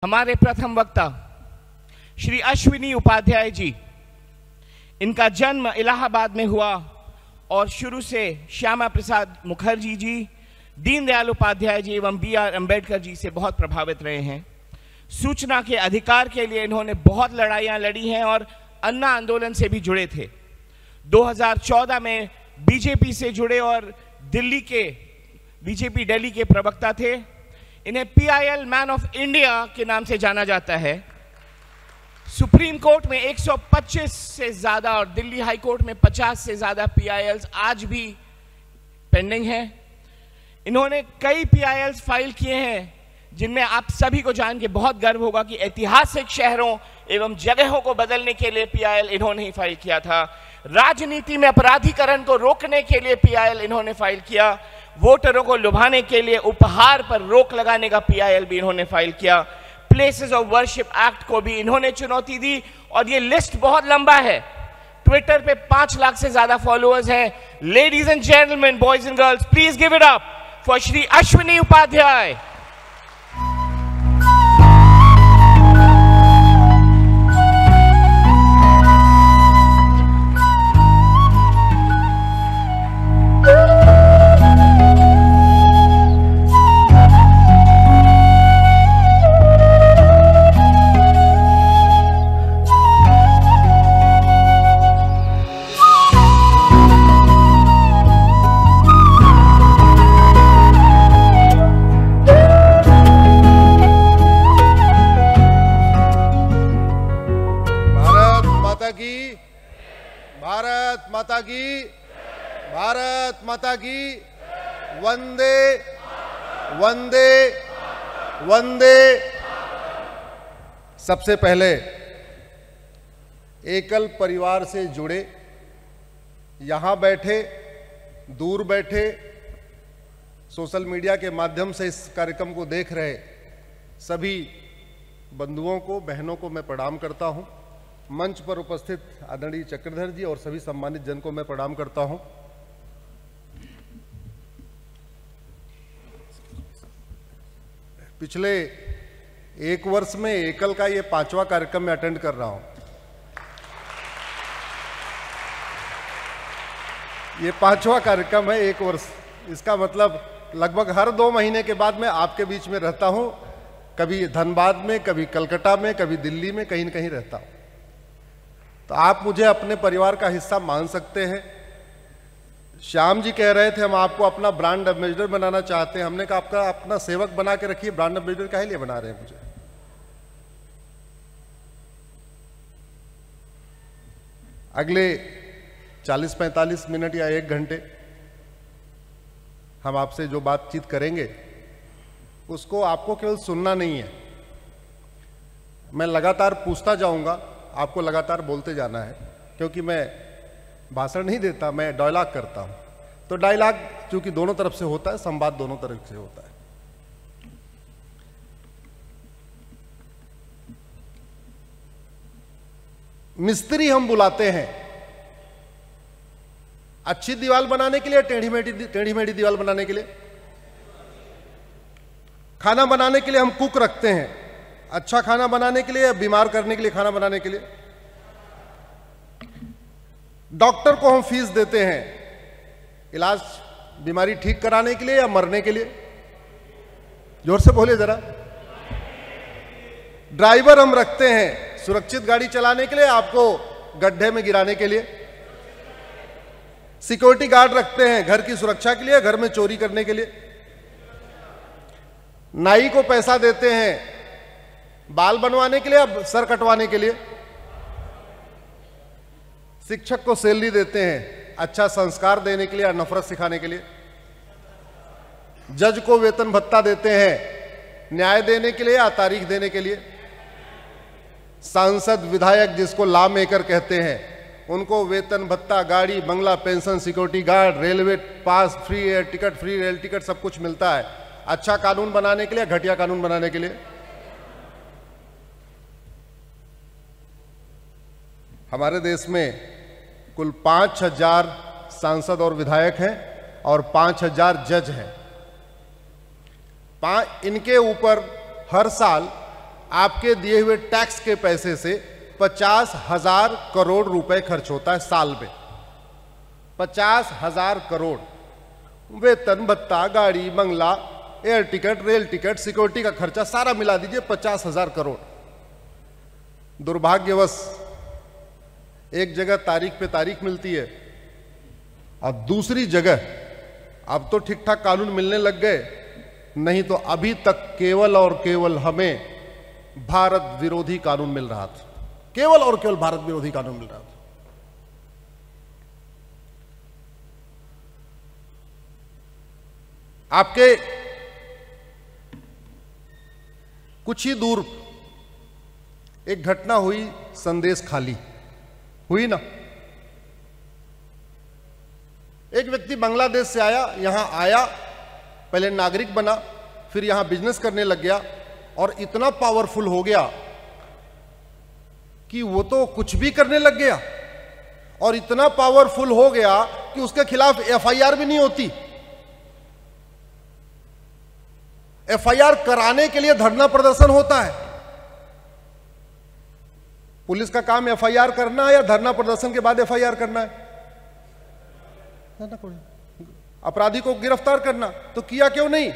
हमारे प्रथम वक्ता श्री अश्विनी उपाध्याय जी, इनका जन्म इलाहाबाद में हुआ और शुरू से श्यामा प्रसाद मुखर्जी जी, दीनदयाल उपाध्याय जी एवं B.R. अम्बेडकर जी से बहुत प्रभावित रहे हैं। सूचना के अधिकार के लिए इन्होंने बहुत लड़ाइयां लड़ी हैं और अन्ना आंदोलन से भी जुड़े थे। 2014 में बीजेपी से जुड़े और बीजेपी दिल्ली के प्रवक्ता थे। इन्हें PIL मैन ऑफ इंडिया के नाम से जाना जाता है। सुप्रीम कोर्ट में 125 से ज्यादा और दिल्ली हाई कोर्ट में 50 से ज्यादा PILs आज भी पेंडिंग हैं। इन्होंने कई PILs फाइल किए हैं जिनमें आप सभी को जान के बहुत गर्व होगा कि ऐतिहासिक शहरों एवं जगहों को बदलने के लिए PIL इन्होंने ही फाइल किया था। राजनीति में अपराधीकरण को रोकने के लिए PIL इन्होंने फाइल किया। वोटरों को लुभाने के लिए उपहार पर रोक लगाने का PIL भी इन्होंने फाइल किया। प्लेसेस ऑफ वर्शिप एक्ट को भी इन्होंने चुनौती दी और ये लिस्ट बहुत लंबा है। ट्विटर पे 5 लाख से ज्यादा फॉलोअर्स हैं। Ladies and gentleman, boys and girls, please give it up for Shri Ashwini Upadhyay. Bharat माता की वंदे वंदे वंदे। सबसे पहले एकल परिवार से जुड़े, यहां बैठे, दूर बैठे, सोशल मीडिया के माध्यम से इस कार्यक्रम को देख रहे सभी बंधुओं को, बहनों को मैं प्रणाम करता हूं। मंच पर उपस्थित आदरणीय चक्रधर जी और सभी सम्मानित जन को मैं प्रणाम करता हूं। पिछले 1 वर्ष में एकल का ये 5वां कार्यक्रम मैं अटेंड कर रहा हूं। ये 5वां कार्यक्रम है 1 वर्ष। इसका मतलब लगभग हर 2 महीने के बाद मैं आपके बीच में रहता हूं। कभी धनबाद में, कभी कलकत्ता में, कभी दिल्ली में, कहीं न कहीं रहता हूं। तो आप मुझे अपने परिवार का हिस्सा मान सकते हैं। श्याम जी कह रहे थे हम आपको अपना ब्रांड एम्बेसडर बनाना चाहते हैं। हमने कहा आपका अपना सेवक बना के रखिए, ब्रांड एम्बेसडर काहे लिए बना रहे हैं मुझे। अगले 40-45 मिनट या 1 घंटे हम आपसे जो बातचीत करेंगे उसको आपको केवल सुनना नहीं है। मैं लगातार पूछता जाऊंगा, आपको लगातार बोलते जाना है, क्योंकि मैं भाषण नहीं देता, मैं डायलॉग करता हूं। तो डायलॉग चूंकि दोनों तरफ से होता है, संवाद दोनों तरफ से होता है। मिस्त्री हम बुलाते हैं अच्छी दीवार बनाने के लिए, टेढ़ी मेढ़ी दीवार बनाने के लिए। खाना बनाने के लिए हम कुक रखते हैं, अच्छा खाना बनाने के लिए या बीमार करने के लिए खाना बनाने के लिए। डॉक्टर को हम फीस देते हैं इलाज, बीमारी ठीक कराने के लिए या मरने के लिए। जोर से बोले जरा। ड्राइवर हम रखते हैं सुरक्षित गाड़ी चलाने के लिए, आपको गड्ढे में गिराने के लिए। सिक्योरिटी गार्ड रखते हैं घर की सुरक्षा के लिए, घर में चोरी करने के लिए। नाई को पैसा देते हैं बाल बनवाने के लिए या सर कटवाने के लिए। शिक्षक को सैलरी देते हैं अच्छा संस्कार देने के लिए या नफरत सिखाने के लिए। जज को वेतन भत्ता देते हैं न्याय देने के लिए या तारीख देने के लिए। सांसद, विधायक जिसको लॉ मेकर कहते हैं, उनको वेतन भत्ता, गाड़ी, बंगला, pension, security guard, railway pass, free air ticket, free rail ticket सब कुछ मिलता है। अच्छा कानून बनाने के लिए, घटिया कानून बनाने के लिए। हमारे देश में कुल 5000 सांसद और विधायक हैं और 5000 जज हैं। इनके ऊपर हर साल आपके दिए हुए टैक्स के पैसे से 50,000 करोड़ रुपए खर्च होता है साल में। 50,000 करोड़। वेतन भत्ता, गाड़ी, बंगला, air ticket, rail ticket, security का खर्चा सारा मिला दीजिए 50,000 करोड़। दुर्भाग्यवश एक जगह तारीख पे तारीख मिलती है और दूसरी जगह अब तो ठीक ठाक कानून मिलने लग गए, नहीं तो अभी तक केवल और केवल हमें भारत विरोधी कानून मिल रहा था। केवल और केवल भारत विरोधी कानून मिल रहा था। आपके कुछ ही दूर एक घटना हुई, संदेश खाली हुई ना। एक व्यक्ति बांग्लादेश से आया, यहां आया, पहले नागरिक बना, फिर यहां बिजनेस करने लग गया और इतना पावरफुल हो गया कि वो तो कुछ भी करने लग गया और इतना पावरफुल हो गया कि उसके खिलाफ एफआईआर भी नहीं होती। एफआईआर कराने के लिए धरना प्रदर्शन होता है। पुलिस का काम एफआईआर करना है या धरना प्रदर्शन के बाद एफआईआर करना है? अपराधी को गिरफ्तार करना। तो किया क्यों नहीं?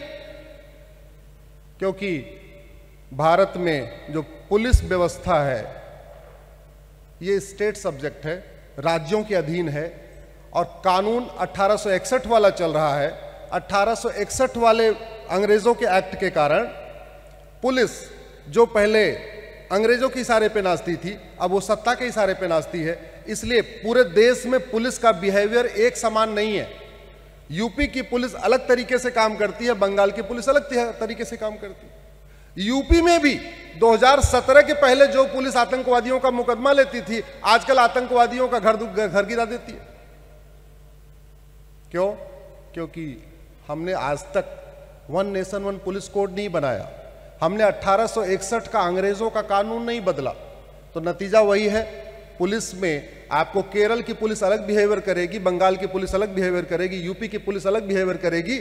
क्योंकि भारत में जो पुलिस व्यवस्था है ये स्टेट सब्जेक्ट है, राज्यों के अधीन है और कानून 1861 वाला चल रहा है। 1861 वाले अंग्रेजों के एक्ट के कारण पुलिस जो पहले अंग्रेजों के इशारे पे नाचती थी, अब वो सत्ता के इशारे पे नाचती है। इसलिए पूरे देश में पुलिस का बिहेवियर एक समान नहीं है। यूपी की पुलिस अलग तरीके से काम करती है, बंगाल की पुलिस अलग तरीके से काम करती है। यूपी में भी 2017 के पहले जो पुलिस आतंकवादियों का मुकदमा लेती थी, आजकल आतंकवादियों का घर गिरा देती है। क्यों? क्योंकि हमने आज तक one nation one police code नहीं बनाया। हमने 1861 का अंग्रेजों का कानून नहीं बदला। तो नतीजा वही है, पुलिस में आपको केरल की पुलिस अलग बिहेवियर करेगी, बंगाल की पुलिस अलग बिहेवियर करेगी, यूपी की पुलिस अलग बिहेवियर करेगी।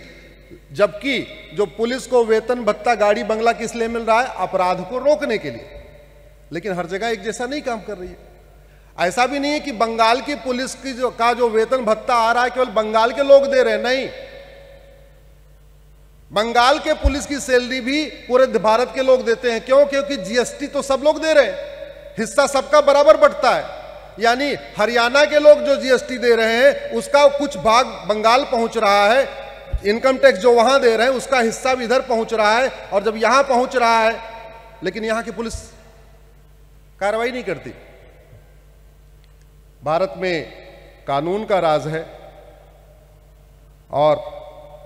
जबकि जो पुलिस को वेतन भत्ता, गाड़ी, बंगला किस लिए मिल रहा है? अपराध को रोकने के लिए। लेकिन हर जगह एक जैसा नहीं काम कर रही है। ऐसा भी नहीं है कि बंगाल की पुलिस की जो वेतन भत्ता आ रहा है केवल बंगाल के लोग दे रहे हैं, नहीं। बंगाल के पुलिस की सैलरी भी पूरे भारत के लोग देते हैं। क्यों? क्योंकि जीएसटी तो सब लोग दे रहे हैं, हिस्सा सबका बराबर बढ़ता है। यानी हरियाणा के लोग जो जीएसटी दे रहे हैं उसका कुछ भाग बंगाल पहुंच रहा है, इनकम टैक्स जो वहां दे रहे हैं उसका हिस्सा भी इधर पहुंच रहा है। और जब यहां पहुंच रहा है, लेकिन यहां की पुलिस कार्रवाई नहीं करती। भारत में कानून का राज है और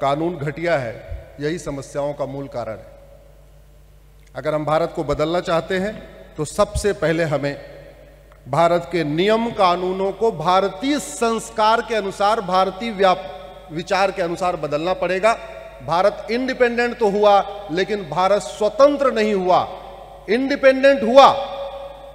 कानून घटिया है, यही समस्याओं का मूल कारण है। अगर हम भारत को बदलना चाहते हैं तो सबसे पहले हमें भारत के नियम कानूनों को भारतीय संस्कार के अनुसार, भारतीय विचार के अनुसार बदलना पड़ेगा। भारत इंडिपेंडेंट तो हुआ लेकिन भारत स्वतंत्र नहीं हुआ। इंडिपेंडेंट हुआ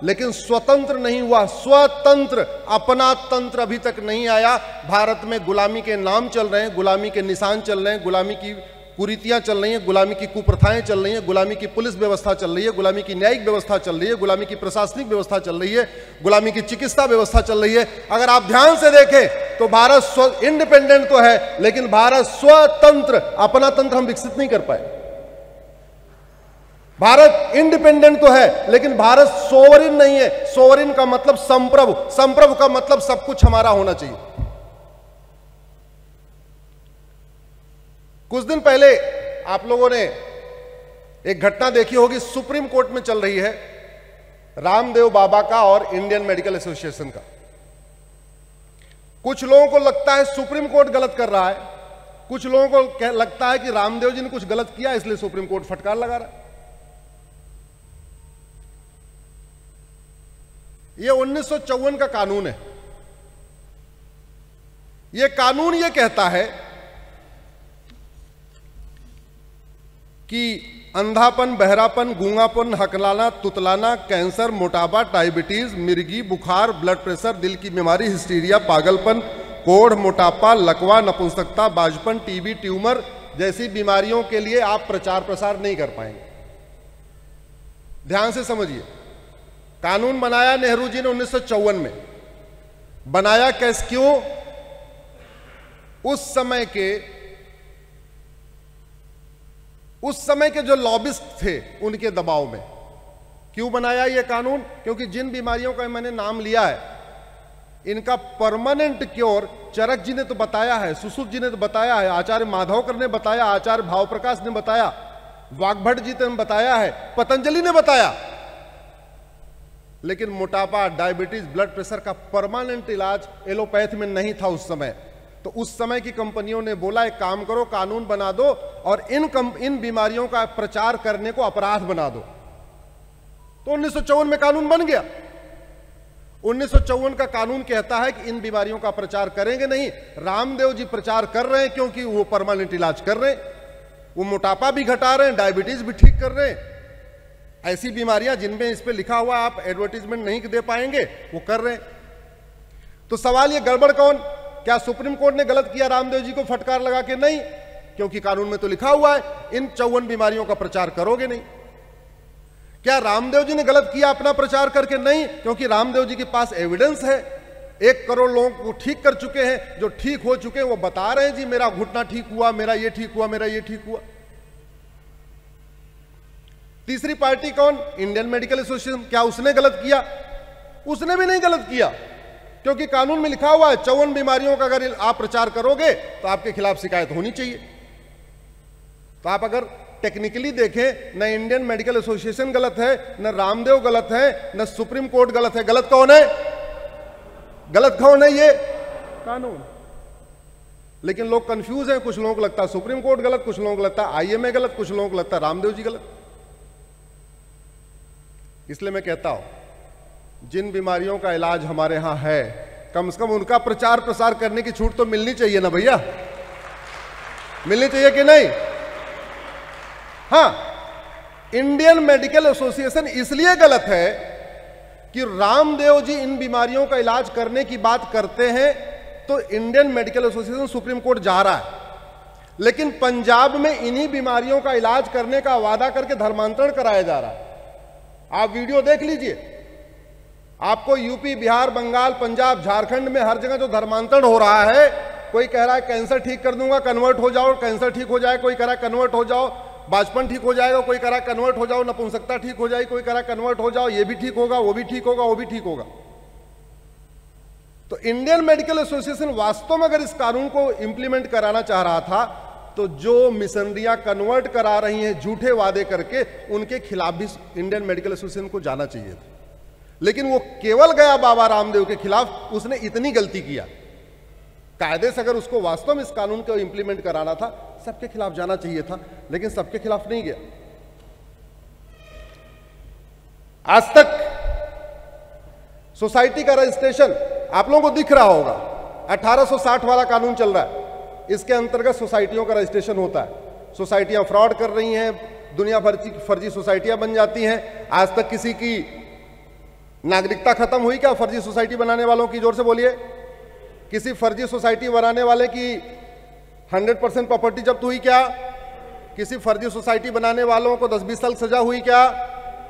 लेकिन स्वतंत्र नहीं हुआ। स्वतंत्र, अपना तंत्र अभी तक नहीं आया। भारत में गुलामी के नाम चल रहे हैं, गुलामी के निशान चल रहे हैं, गुलामी की कुरीतियां चल रही हैं, गुलामी की कुप्रथाएं चल रही हैं, गुलामी की पुलिस व्यवस्था चल रही है, गुलामी की न्यायिक व्यवस्था चल रही है, गुलामी की प्रशासनिक व्यवस्था चल रही है, गुलामी की चिकित्सा व्यवस्था चल रही है। अगर आप ध्यान से देखें तो भारत इंडिपेंडेंट तो है लेकिन भारत स्वतंत्र, अपना तंत्र हम विकसित नहीं कर पाए। भारत इंडिपेंडेंट तो है लेकिन भारत सोवरिन नहीं है। सोवरिन का मतलब संप्रभु, संप्रभु का मतलब सब कुछ हमारा होना चाहिए। कुछ दिन पहले आप लोगों ने एक घटना देखी होगी, सुप्रीम कोर्ट में चल रही है, रामदेव बाबा का और इंडियन मेडिकल एसोसिएशन का। कुछ लोगों को लगता है सुप्रीम कोर्ट गलत कर रहा है, कुछ लोगों को लगता है कि रामदेव जी ने कुछ गलत किया इसलिए सुप्रीम कोर्ट फटकार लगा रहा है। यह 1954 का कानून है। यह कानून यह कहता है कि अंधापन, बहरापन, गूंगापन, हकलाना, तुतलाना, कैंसर, मोटापा, डायबिटीज, मिर्गी, बुखार, ब्लड प्रेशर, दिल की बीमारी, हिस्टीरिया, पागलपन, कोढ़, मोटापा, लकवा, नपुंसकता, बाजपन, टीबी, ट्यूमर जैसी बीमारियों के लिए आप प्रचार प्रसार नहीं कर पाएंगे। ध्यान से समझिए, कानून बनाया नेहरू जी ने 1954 में। बनाया कैसे, क्यों? उस समय के जो लॉबिस्ट थे उनके दबाव में। क्यों बनाया यह कानून? क्योंकि जिन बीमारियों का मैंने नाम लिया है, इनका परमानेंट क्योर चरक जी ने तो बताया है, सुश्रुत जी ने तो बताया है, आचार्य माधवकर ने बताया, आचार्य भावप्रकाश ने बताया, वाग्भट जी ने बताया है, पतंजलि ने बताया। लेकिन मोटापा, डायबिटीज, ब्लड प्रेशर का परमानेंट इलाज एलोपैथ में नहीं था उस समय। तो उस समय की कंपनियों ने बोला एक काम करो, कानून बना दो और इन बीमारियों का प्रचार करने को अपराध बना दो। तो 1954 में कानून बन गया। 1954 का कानून कहता है कि इन बीमारियों का प्रचार करेंगे नहीं। रामदेव जी प्रचार कर रहे हैं क्योंकि वो परमानेंट इलाज कर रहे हैं, वो मोटापा भी घटा रहे हैं, डायबिटीज भी ठीक कर रहे हैं। ऐसी बीमारियां जिनमें इस पे लिखा हुआ आप एडवर्टीजमेंट नहीं दे पाएंगे, वो कर रहे हैं। तो सवाल ये, गड़बड़ कौन? क्या सुप्रीम कोर्ट ने गलत किया रामदेव जी को फटकार लगा के? नहीं, क्योंकि कानून में तो लिखा हुआ है इन 54 बीमारियों का प्रचार करोगे नहीं। क्या रामदेव जी ने गलत किया अपना प्रचार करके? नहीं, क्योंकि रामदेव जी के पास एविडेंस है। 1 करोड़ लोगों को ठीक कर चुके हैं, जो ठीक हो चुके हैं वो बता रहे हैं जी मेरा घुटना ठीक हुआ, मेरा ये ठीक हुआ, मेरा ये ठीक हुआ। तीसरी पार्टी कौन? Indian medical association. क्या उसने गलत किया? उसने भी नहीं गलत किया, क्योंकि कानून में लिखा हुआ है 54 बीमारियों का अगर आप प्रचार करोगे तो आपके खिलाफ शिकायत होनी चाहिए। तो आप अगर टेक्निकली देखें, न इंडियन मेडिकल एसोसिएशन गलत है, न रामदेव गलत है, न सुप्रीम कोर्ट गलत है। गलत कौन है? गलत कौन है? ये कानून। लेकिन लोग कंफ्यूज हैं। कुछ लोगों को लगता है सुप्रीम कोर्ट गलत, कुछ लोगों को लगता है आईएमए गलत, कुछ लोगों को लगता है रामदेव जी गलत। इसलिए मैं कहता हूं जिन बीमारियों का इलाज हमारे यहां है, कम से कम उनका प्रचार प्रसार करने की छूट तो मिलनी चाहिए ना भैया, मिलनी चाहिए कि नहीं? हां, इंडियन मेडिकल एसोसिएशन इसलिए गलत है कि रामदेव जी इन बीमारियों का इलाज करने की बात करते हैं तो Indian medical association supreme court जा रहा है, लेकिन पंजाब में इन्हीं बीमारियों का इलाज करने का वादा करके धर्मांतरण कराया जा रहा है। आप वीडियो देख लीजिए, आपको यूपी, बिहार, बंगाल, पंजाब, झारखंड में हर जगह जो धर्मांतरण हो रहा है, कोई कह रहा है कैंसर ठीक कर दूंगा, कन्वर्ट हो जाओ, कैंसर ठीक हो जाए, कोई कह रहा है कन्वर्ट हो जाओ, बाजपन ठीक हो जाएगा, कोई कह रहा है कन्वर्ट हो जाओ, नपुंसकता ठीक हो जाएगी, कोई कह रहा है कन्वर्ट हो जाओ, ये भी ठीक होगा, वो भी ठीक होगा, वो भी ठीक होगा। तो इंडियन मेडिकल एसोसिएशन वास्तव में अगर इस कानून को इंप्लीमेंट कराना चाह रहा था तो जो मिशनरियां कन्वर्ट करा रही हैं झूठे वादे करके, उनके खिलाफ भी इंडियन मेडिकल एसोसिएशन को जाना चाहिए था। लेकिन वो केवल गया बाबा रामदेव के खिलाफ, उसने इतनी गलती किया। कायदे से अगर उसको वास्तव में इस कानून को इंप्लीमेंट कराना था, सबके खिलाफ जाना चाहिए था, लेकिन सबके खिलाफ नहीं गया। आज तक सोसाइटी का रजिस्ट्रेशन आप लोगों को दिख रहा होगा, 1860 वाला कानून चल रहा है, इसके अंतर्गत सोसाइटियों का रजिस्ट्रेशन होता है। सोसाइटियां फ्रॉड कर रही हैं, दुनिया भर की फर्जी सोसाइटियां बन जाती हैं। आज तक किसी की नागरिकता खत्म हुई क्या फर्जी सोसाइटी बनाने वालों की? जोर से बोलिए। किसी फर्जी सोसाइटी बनाने वाले की 100% प्रॉपर्टी जब्त हुई क्या? किसी फर्जी सोसाइटी बनाने वालों को 10-20 साल सजा हुई क्या?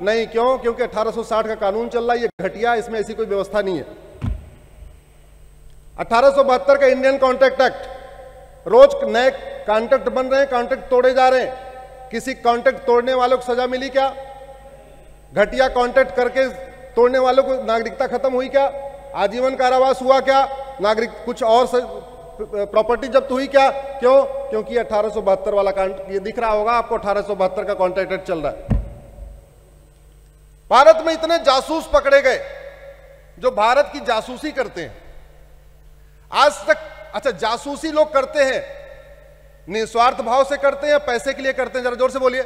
नहीं। क्यों? क्योंकि 1860 का कानून चल रहा है, ये घटिया, इसमें ऐसी कोई व्यवस्था नहीं है। 1872 का इंडियन कॉन्ट्रैक्ट एक्ट, रोज नए कॉन्ट्रैक्ट बन रहे हैं, कॉन्ट्रैक्ट तोड़े जा रहे हैं। किसी कॉन्ट्रैक्ट तोड़ने वालों को सजा मिली क्या? घटिया कॉन्ट्रैक्ट करके तोड़ने वालों को नागरिकता खत्म हुई क्या? आजीवन कारावास हुआ क्या? नागरिक कुछ और प्रॉपर्टी जब्त हुई क्या? क्यों? क्योंकि 1872 वाला ये दिख रहा होगा आपको, 1872 का कॉन्ट्रैक्ट एक्ट चल रहा है। भारत में इतने जासूस पकड़े गए जो भारत की जासूसी करते हैं आज तक। अच्छा, जासूसी लोग करते हैं निस्वार्थ भाव से करते हैं या पैसे के लिए करते हैं? जरा जोर से बोलिए।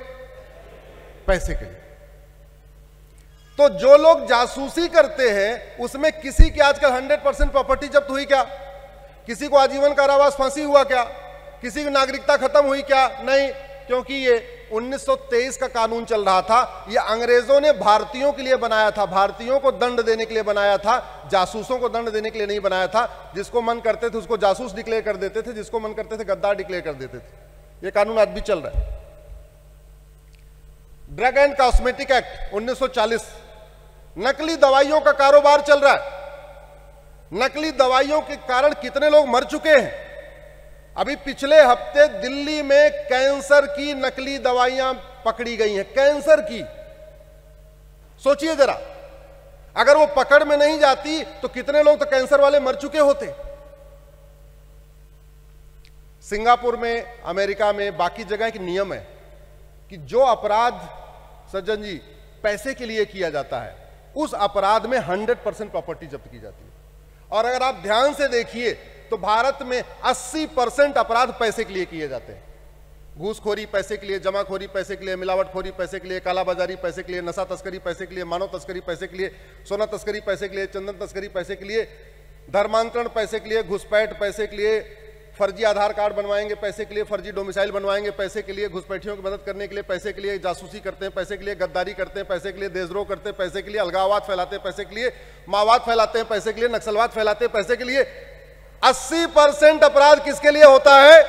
पैसे के लिए। तो जो लोग जासूसी करते हैं उसमें किसी की आजकल 100% प्रॉपर्टी जब्त हुई क्या? किसी को आजीवन कारावास, फांसी हुआ क्या? किसी की नागरिकता खत्म हुई क्या? नहीं। क्योंकि ये 1923 का कानून चल रहा था, ये अंग्रेजों ने भारतीयों के लिए बनाया था, भारतीयों को दंड देने के लिए बनाया था, जासूसों को दंड देने के लिए नहीं बनाया था। जिसको मन करते थे उसको जासूस डिक्लेयर कर देते थे, जिसको मन करते थे गद्दार डिक्लेयर कर देते थे। ये कानून आज भी चल रहा है। ड्रग एंड कॉस्मेटिक एक्ट 1940, नकली दवाइयों का कारोबार चल रहा है। नकली दवाइयों के कारण कितने लोग मर चुके हैं। अभी पिछले हफ्ते दिल्ली में कैंसर की नकली दवाइयां पकड़ी गई हैं, कैंसर की। सोचिए जरा, अगर वो पकड़ में नहीं जाती तो कितने लोग तो कैंसर वाले मर चुके होते। सिंगापुर में, अमेरिका में, बाकी जगह एक नियम है कि जो अपराध सज्जन जी पैसे के लिए किया जाता है, उस अपराध में 100% प्रॉपर्टी जब्त की जाती है। और अगर आप ध्यान से देखिए तो भारत में 80% अपराध पैसे के लिए किए जाते हैं। घूसखोरी पैसे के लिए, जमाखोरी पैसे के लिए, मिलावटखोरी पैसे के लिए, कालाबाजारी पैसे के लिए, नशा तस्करी पैसे के लिए, मानव तस्करी पैसे के लिए, सोना तस्करी पैसे के लिए, चंदन तस्करी पैसे के लिए, धर्मांतरण पैसे के लिए, घुसपैठ पैसे के लिए, फर्जी आधार कार्ड बनवाएंगे पैसे के लिए, फर्जी डोमिसाइल बनवाएंगे पैसे के लिए, घुसपैठियों की मदद करने के लिए पैसे के लिए, जासूसी करते हैं पैसे के लिए, गद्दारी करते हैं पैसे के लिए, देशद्रोह करते हैं पैसे के लिए, अलगाववाद फैलाते हैं पैसे के लिए, माओवाद फैलाते हैं पैसे के लिए, नक्सलवाद फैलाते हैं पैसे के लिए। 80% अपराध किसके लिए होता है?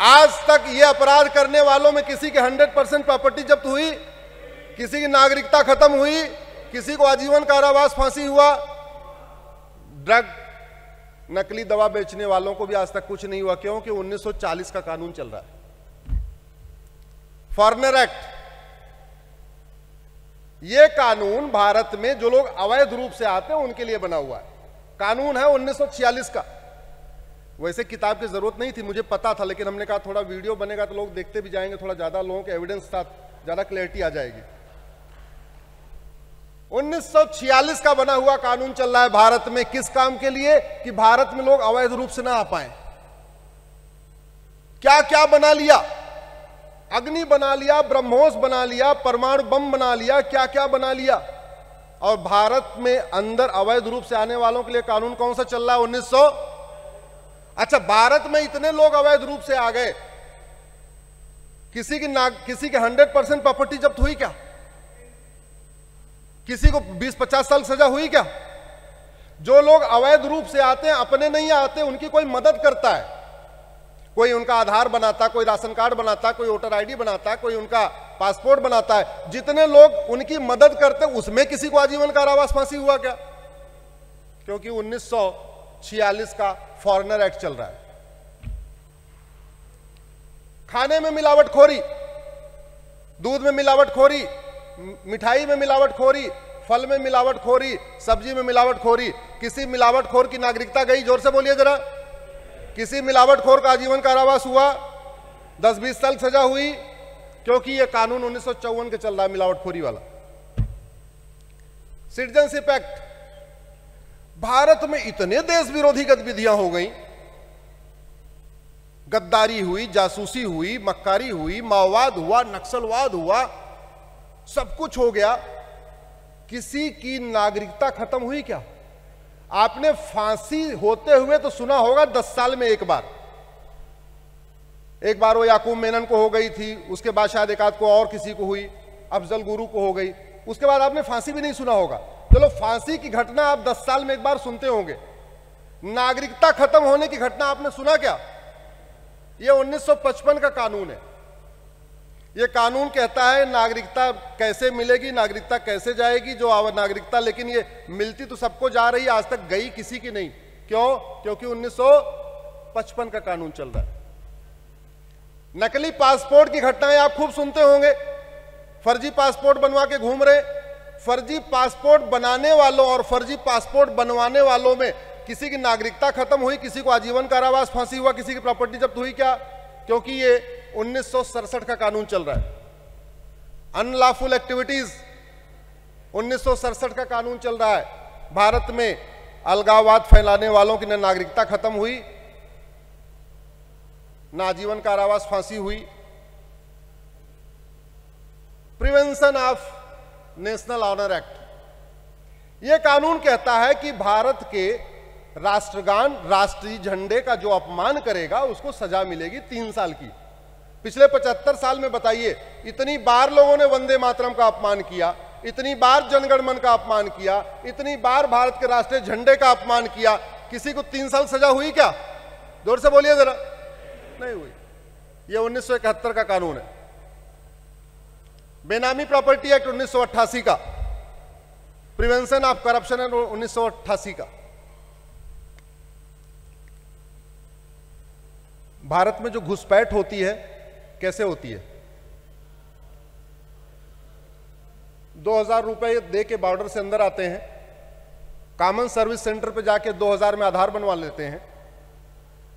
आज तक ये अपराध करने वालों में किसी के 100% प्रॉपर्टी जब्त हुई, किसी की नागरिकता खत्म हुई, किसी को आजीवन कारावास, फांसी हुआ। ड्रग, नकली दवा बेचने वालों को भी आज तक कुछ नहीं हुआ। क्योंकि 1940 का कानून चल रहा है, फॉरेनर एक्ट। यह कानून भारत में जो लोग अवैध रूप से आते हैं उनके लिए बना हुआ है। कानून है 1946 का। वैसे किताब की जरूरत नहीं थी, मुझे पता था, लेकिन हमने कहा थोड़ा वीडियो बनेगा तो लोग देखते भी जाएंगे, थोड़ा ज्यादा लोगों के एविडेंस साथ ज्यादा क्लैरिटी आ जाएगी। 1946 का बना हुआ कानून चल रहा है भारत में। किस काम के लिए? कि भारत में लोग अवैध रूप से ना आ पाए। क्या क्या बना लिया? अग्नि बना लिया, ब्रह्मोस बना लिया, परमाणु बम बना लिया, क्या क्या बना लिया। और भारत में अंदर अवैध रूप से आने वालों के लिए कानून कौन सा चल रहा है? 1900। अच्छा, भारत में इतने लोग अवैध रूप से आ गए, किसी की 100% प्रॉपर्टी जब्त हुई क्या? किसी को 20-50 साल सजा हुई क्या? जो लोग अवैध रूप से आते हैं, अपने नहीं आते, उनकी कोई मदद करता है। कोई उनका आधार बनाता, कोई राशन कार्ड बनाता, कोई वोटर आईडी बनाता, कोई उनका पासपोर्ट बनाता है। जितने लोग उनकी मदद करते, उसमें किसी को आजीवन कारावास, फांसी हुआ क्या? क्योंकि 1946 का फॉरेनर एक्ट चल रहा है। खाने में मिलावटखोरी, दूध में मिलावटखोरी, मिठाई में मिलावटखोरी, फल में मिलावटखोरी, सब्जी में मिलावटखोरी। किसी मिलावटखोर की नागरिकता गई? जोर से बोलिए जरा। किसी मिलावटखोर का आजीवन कारावास हुआ, 10-20 साल सजा हुई, क्योंकि यह कानून 1954 के चल रहा है, मिलावटखोरी वाला। Citizenship act. भारत में इतने देश विरोधी गतिविधियां हो गई, गद्दारी हुई, जासूसी हुई, मक्कारी हुई, माओवाद हुआ, नक्सलवाद हुआ, सब कुछ हो गया। किसी की नागरिकता खत्म हुई क्या? आपने फांसी होते हुए तो सुना होगा 10 साल में एक बार। एक बार वो याकूब मेनन को हो गई थी, उसके बाद शायद एक आध को और किसी को हुई, अफजल गुरु को हो गई, उसके बाद आपने फांसी भी नहीं सुना होगा। चलो, फांसी की घटना आप 10 साल में एक बार सुनते होंगे। नागरिकता खत्म होने की घटना आपने सुना क्या? यह 1955 का कानून है। यह कानून कहता है नागरिकता कैसे मिलेगी, नागरिकता कैसे जाएगी, जो नागरिकता, लेकिन ये मिलती तो सबको जा रही है, आज तक गई किसी की नहीं। क्यों? क्योंकि 1955 का कानून चल रहा है। नकली पासपोर्ट की घटनाएं आप खूब सुनते होंगे। फर्जी पासपोर्ट बनवा के घूम रहे। फर्जी पासपोर्ट बनाने वालों और फर्जी पासपोर्ट बनवाने वालों में किसी की नागरिकता खत्म हुई, किसी को आजीवन कारावास, फांसी हुआ, किसी की प्रॉपर्टी जब्त हुई क्या? क्योंकि ये 1967 का कानून चल रहा है। अनलॉफुल एक्टिविटीज, 1967 का कानून चल रहा है। भारत में अलगाववाद फैलाने वालों की न नागरिकता खत्म हुई, न आजीवन कारावास, फांसी हुई। Prevention of national honour act. यह कानून कहता है कि भारत के राष्ट्रगान, राष्ट्रीय झंडे का जो अपमान करेगा उसको सजा मिलेगी 3 साल की। पिछले 75 साल में बताइए, इतनी बार लोगों ने वंदे मातरम का अपमान किया, इतनी बार जनगणमन का अपमान किया, इतनी बार भारत के राष्ट्रीय झंडे का अपमान किया, किसी को 3 साल सजा हुई क्या? जोर से बोलिए जरा। नहीं हुई। यह 1971 का कानून है। बेनामी प्रॉपर्टी एक्ट 1988 का, प्रिवेंशन ऑफ करप्शन एक्ट 1988 का। भारत में जो घुसपैठ होती है कैसे होती है? 2000 रुपए दे के बॉर्डर से अंदर आते हैं, कॉमन सर्विस सेंटर पे जाके 2000 में आधार बनवा लेते हैं।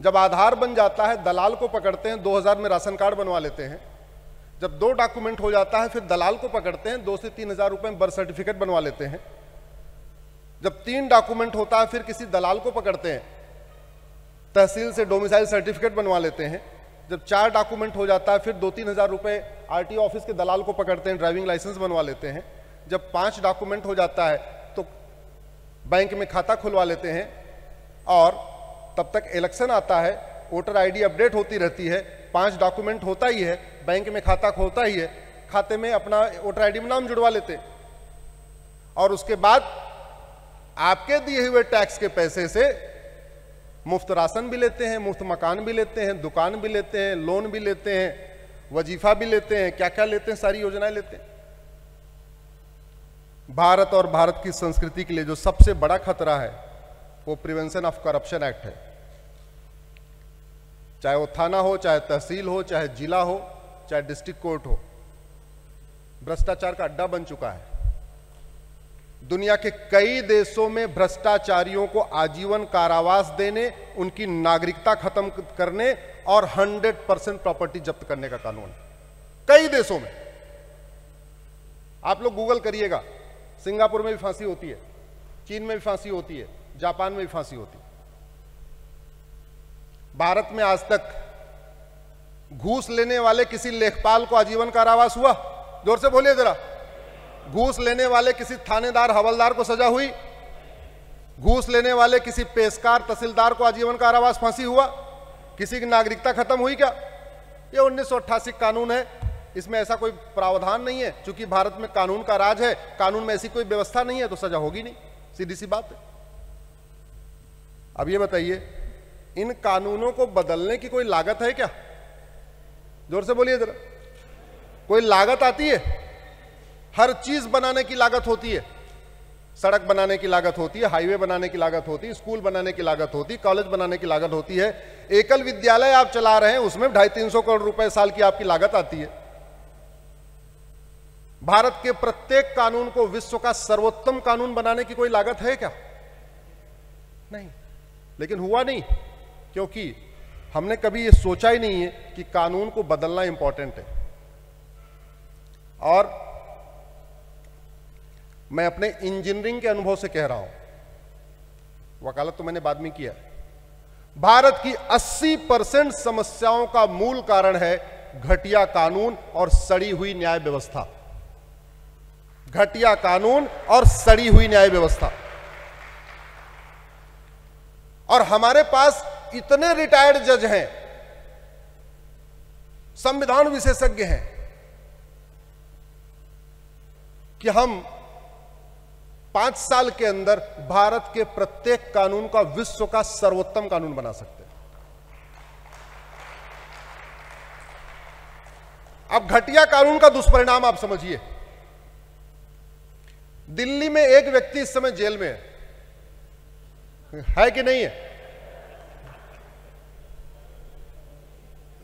जब आधार बन जाता है दलाल को पकड़ते हैं, 2000 में राशन कार्ड बनवा लेते हैं। जब 2 डॉक्यूमेंट हो जाता है फिर दलाल को पकड़ते हैं, 2 से 3000 रुपए में बर्थ सर्टिफिकेट बनवा लेते हैं। जब 3 डॉक्यूमेंट होता है फिर किसी दलाल को पकड़ते हैं, तहसील से डोमिसाइल सर्टिफिकेट बनवा लेते हैं। जब 4 डॉक्यूमेंट हो जाता है फिर 2-3 हजार रुपए आरटीओ ऑफिस के दलाल को पकड़ते हैं, ड्राइविंग लाइसेंस बनवा लेते हैं। जब 5 डॉक्यूमेंट हो जाता है तो बैंक में खाता खुलवा लेते हैं, और तब तक इलेक्शन आता है, वोटर आईडी अपडेट होती रहती है, 5 डॉक्यूमेंट होता ही है, बैंक में खाता खोलता ही है, खाते में अपना वोटर आईडी में नाम जुड़वा लेते हैं, और उसके बाद आपके दिए हुए टैक्स के पैसे से मुफ्त राशन भी लेते हैं, मुफ्त मकान भी लेते हैं, दुकान भी लेते हैं, लोन भी लेते हैं, वजीफा भी लेते हैं, क्या क्या लेते हैं, सारी योजनाएं लेते हैं। भारत और भारत की संस्कृति के लिए जो सबसे बड़ा खतरा है वो प्रिवेंशन ऑफ करप्शन एक्ट है। चाहे वो थाना हो, चाहे तहसील हो, चाहे जिला हो, चाहे डिस्ट्रिक्ट कोर्ट हो, भ्रष्टाचार का अड्डा बन चुका है। दुनिया के कई देशों में भ्रष्टाचारियों को आजीवन कारावास देने, उनकी नागरिकता खत्म करने और 100% प्रॉपर्टी जब्त करने का कानून कई देशों में। आप लोग गूगल करिएगा, सिंगापुर में भी फांसी होती है, चीन में भी फांसी होती है, जापान में भी फांसी होती है। भारत में आज तक घूस लेने वाले किसी लेखपाल को आजीवन कारावास हुआ? जोर से बोलिए जरा। घूस लेने वाले किसी थानेदार हवलदार को सजा हुई? घूस लेने वाले किसी पेशकार तहसीलदार को आजीवन कारावास फांसी हुआ? किसी की नागरिकता खत्म हुई क्या? ये 1988 कानून है, इसमें ऐसा कोई प्रावधान नहीं है। क्योंकि भारत में कानून का राज है, कानून में ऐसी कोई व्यवस्था नहीं है तो सजा होगी नहीं, सीधी सी बात है। अब ये बताइए, इन कानूनों को बदलने की कोई लागत है क्या? जोर से बोलिए जरा। कोई लागत आती है? हर चीज बनाने की लागत होती है। सड़क बनाने की लागत होती है, हाईवे बनाने की लागत होती है, स्कूल बनाने की लागत होती है, कॉलेज बनाने की लागत होती है। एकल विद्यालय आप चला रहे हैं, उसमें 250-300 करोड़ रुपए साल की आपकी लागत आती है। भारत के प्रत्येक कानून को विश्व का सर्वोत्तम कानून बनाने की कोई लागत है क्या? नहीं। लेकिन हुआ नहीं, क्योंकि हमने कभी यह सोचा ही नहीं है कि कानून को बदलना इंपॉर्टेंट है। और मैं अपने इंजीनियरिंग के अनुभव से कह रहा हूं, वकालत तो मैंने बाद में किया। भारत की 80% समस्याओं का मूल कारण है घटिया कानून और सड़ी हुई न्याय व्यवस्था। घटिया कानून और सड़ी हुई न्याय व्यवस्था। और हमारे पास इतने रिटायर्ड जज हैं, संविधान विशेषज्ञ हैं, कि हम 5 साल के अंदर भारत के प्रत्येक कानून का विश्व का सर्वोत्तम कानून बना सकते हैं। अब घटिया कानून का दुष्परिणाम आप समझिए। दिल्ली में एक व्यक्ति इस समय जेल में है कि नहीं है,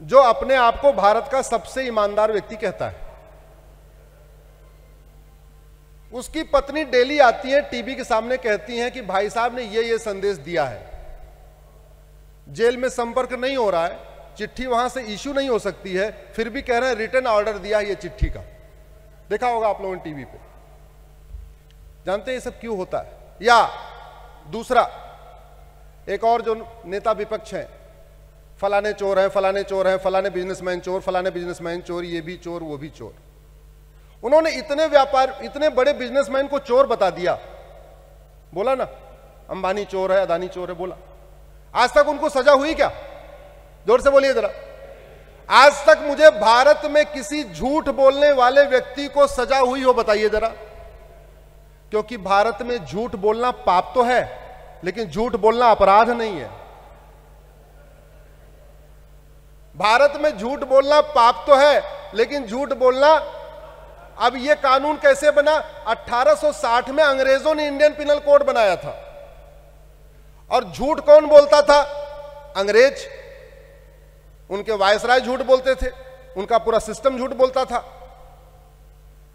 जो अपने आप को भारत का सबसे ईमानदार व्यक्ति कहता है। उसकी पत्नी डेली आती है, टीवी के सामने कहती हैं कि भाई साहब ने ये संदेश दिया है। जेल में संपर्क नहीं हो रहा है, चिट्ठी वहां से इश्यू नहीं हो सकती है, फिर भी कह रहे हैं रिटर्न ऑर्डर दिया है ये चिट्ठी का। देखा होगा आप लोगों ने टीवी पे। जानते हैं ये सब क्यों होता है? या दूसरा, एक और जो नेता विपक्ष है, फलाने चोर हैं, फलाने चोर हैं, फलाने बिजनेसमैन चोर, फलाने बिजनेसमैन चोर, ये भी चोर, वो भी चोर। उन्होंने इतने बड़े बिजनेसमैन को चोर बता दिया। बोला ना, अंबानी चोर है, अदानी चोर है, बोला। आज तक उनको सजा हुई क्या? जोर से बोलिए जरा। आज तक मुझे भारत में किसी झूठ बोलने वाले व्यक्ति को सजा हुई हो बताइए जरा। क्योंकि भारत में झूठ बोलना पाप तो है, लेकिन झूठ बोलना अपराध नहीं है। भारत में झूठ बोलना पाप तो है, लेकिन झूठ बोलना अब ये कानून कैसे बना? 1860 में अंग्रेजों ने इंडियन पिनल कोड बनाया था। और झूठ कौन बोलता था? अंग्रेज। उनके वायसराय झूठ बोलते थे, उनका पूरा सिस्टम झूठ बोलता था।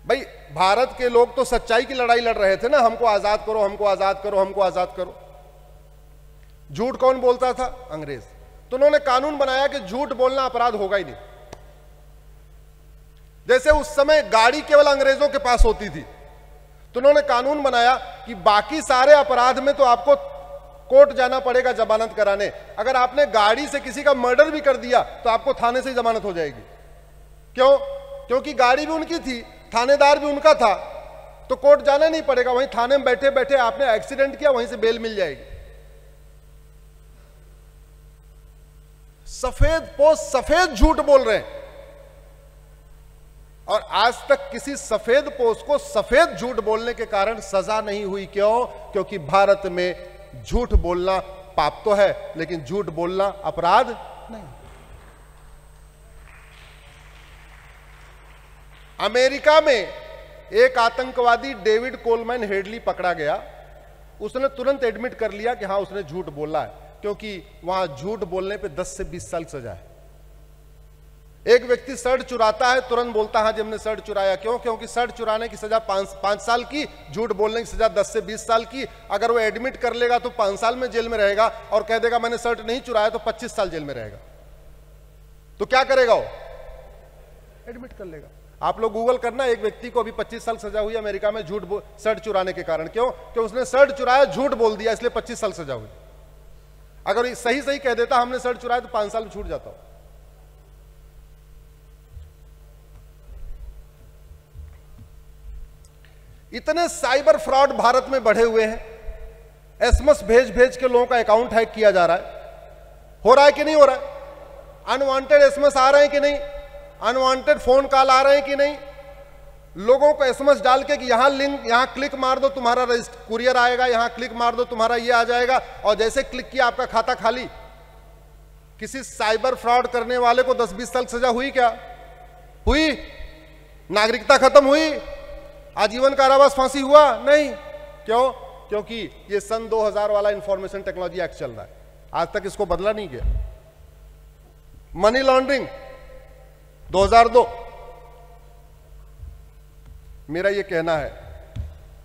भाई भारत के लोग तो सच्चाई की लड़ाई लड़ रहे थे ना, हमको आजाद करो, हमको आजाद करो, हमको आजाद करो। झूठ कौन बोलता था? अंग्रेज। तो उन्होंने कानून बनाया कि झूठ बोलना अपराध होगा ही नहीं। जैसे उस समय गाड़ी केवल अंग्रेजों के पास होती थी, तो उन्होंने कानून बनाया कि बाकी सारे अपराध में तो आपको कोर्ट जाना पड़ेगा जमानत कराने। अगर आपने गाड़ी से किसी का मर्डर भी कर दिया तो आपको थाने से ही जमानत हो जाएगी। क्यों? क्योंकि गाड़ी भी उनकी थी, थानेदार भी उनका था, तो कोर्ट जाना नहीं पड़ेगा। वहीं थाने में बैठे बैठे आपने एक्सीडेंट किया, वहीं से बेल मिल जाएगी। सफेद पोस्ट सफेद झूठ बोल रहे हैं, और आज तक किसी सफेद पोस्ट को सफेद झूठ बोलने के कारण सजा नहीं हुई। क्यों? क्योंकि भारत में झूठ बोलना पाप तो है, लेकिन झूठ बोलना अपराध नहीं। अमेरिका में एक आतंकवादी डेविड कोलमैन हेडली पकड़ा गया। उसने तुरंत एडमिट कर लिया कि हां उसने झूठ बोला है, क्योंकि वहां झूठ बोलने पे 10 से 20 साल सजा है। एक व्यक्ति शर्ट चुराता है, तुरंत बोलता है जी हमने शर्ट चुराया। क्यों? क्योंकि शर्ट चुराने की सजा 5 साल की, झूठ बोलने की सजा 10 से 20 साल की। अगर वो एडमिट कर लेगा तो 5 साल में जेल में रहेगा, और कह देगा मैंने शर्ट नहीं चुराया तो 25 साल जेल में रहेगा। तो क्या करेगा वो? एडमिट कर लेगा। आप लोग गूगल करना, एक व्यक्ति को अभी 25 साल सजा हुई अमेरिका में शर्ट चुराने के कारण। क्यों? कि उसने शर्ट चुराया, झूठ बोल दिया, इसलिए 25 साल सजा हुई। अगर सही सही कह देता हमने शर्ट चुराया तो 5 साल में छूट जाता हो। इतने साइबर फ्रॉड भारत में बढ़े हुए हैं। एसएमएस भेज भेज के लोगों का अकाउंट हैक किया जा रहा है। हो रहा है कि नहीं हो रहा है? अनवांटेड एसएमएस आ रहे हैं कि नहीं? अनवांटेड फोन कॉल आ रहे हैं कि नहीं? लोगों को एसएमएस डाल के कि यहां लिंक, यहां क्लिक मार दो तुम्हारा कुरियर आएगा, यहां क्लिक मार दो तुम्हारा ये आ जाएगा, और जैसे क्लिक किया आपका खाता खाली। किसी साइबर फ्रॉड करने वाले को 10-20 साल सजा हुई क्या? हुई? नागरिकता खत्म हुई? आजीवन कारावास, फांसी हुआ? नहीं। क्यों? क्योंकि ये सन 2000 वाला इंफॉर्मेशन टेक्नोलॉजी एक्ट चल रहा है, आज तक इसको बदला नहीं गया। Money laundering 2002। मेरा ये कहना है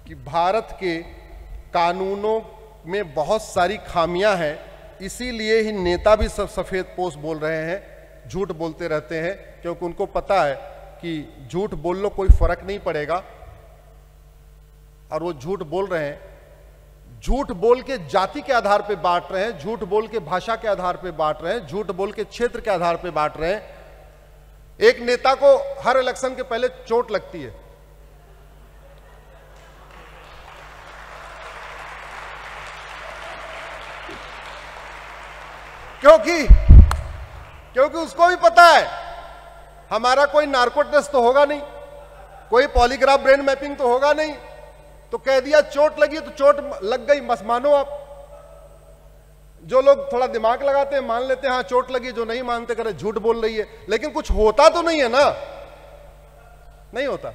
कि भारत के कानूनों में बहुत सारी खामियां हैं, इसीलिए ही नेता भी सब सफेद पोस्ट बोल रहे हैं, झूठ बोलते रहते हैं, क्योंकि उनको पता है कि झूठ बोल लो कोई फर्क नहीं पड़ेगा। और वो झूठ बोल रहे हैं, झूठ बोल के जाति के आधार पे बांट रहे हैं, झूठ बोल के भाषा के आधार पे बांट रहे हैं, झूठ बोल के क्षेत्र के आधार पे बांट रहे हैं। एक नेता को हर इलेक्शन के पहले चोट लगती है, क्योंकि उसको भी पता है हमारा कोई नार्को टेस्ट तो होगा नहीं, कोई पॉलीग्राफ ब्रेन मैपिंग तो होगा नहीं, तो कह दिया चोट लगी तो चोट लग गई, बस मानो आप। जो लोग थोड़ा दिमाग लगाते हैं मान लेते हैं हाँ चोट लगी, जो नहीं मानते करे झूठ बोल रही है। लेकिन कुछ होता तो नहीं है ना, नहीं होता,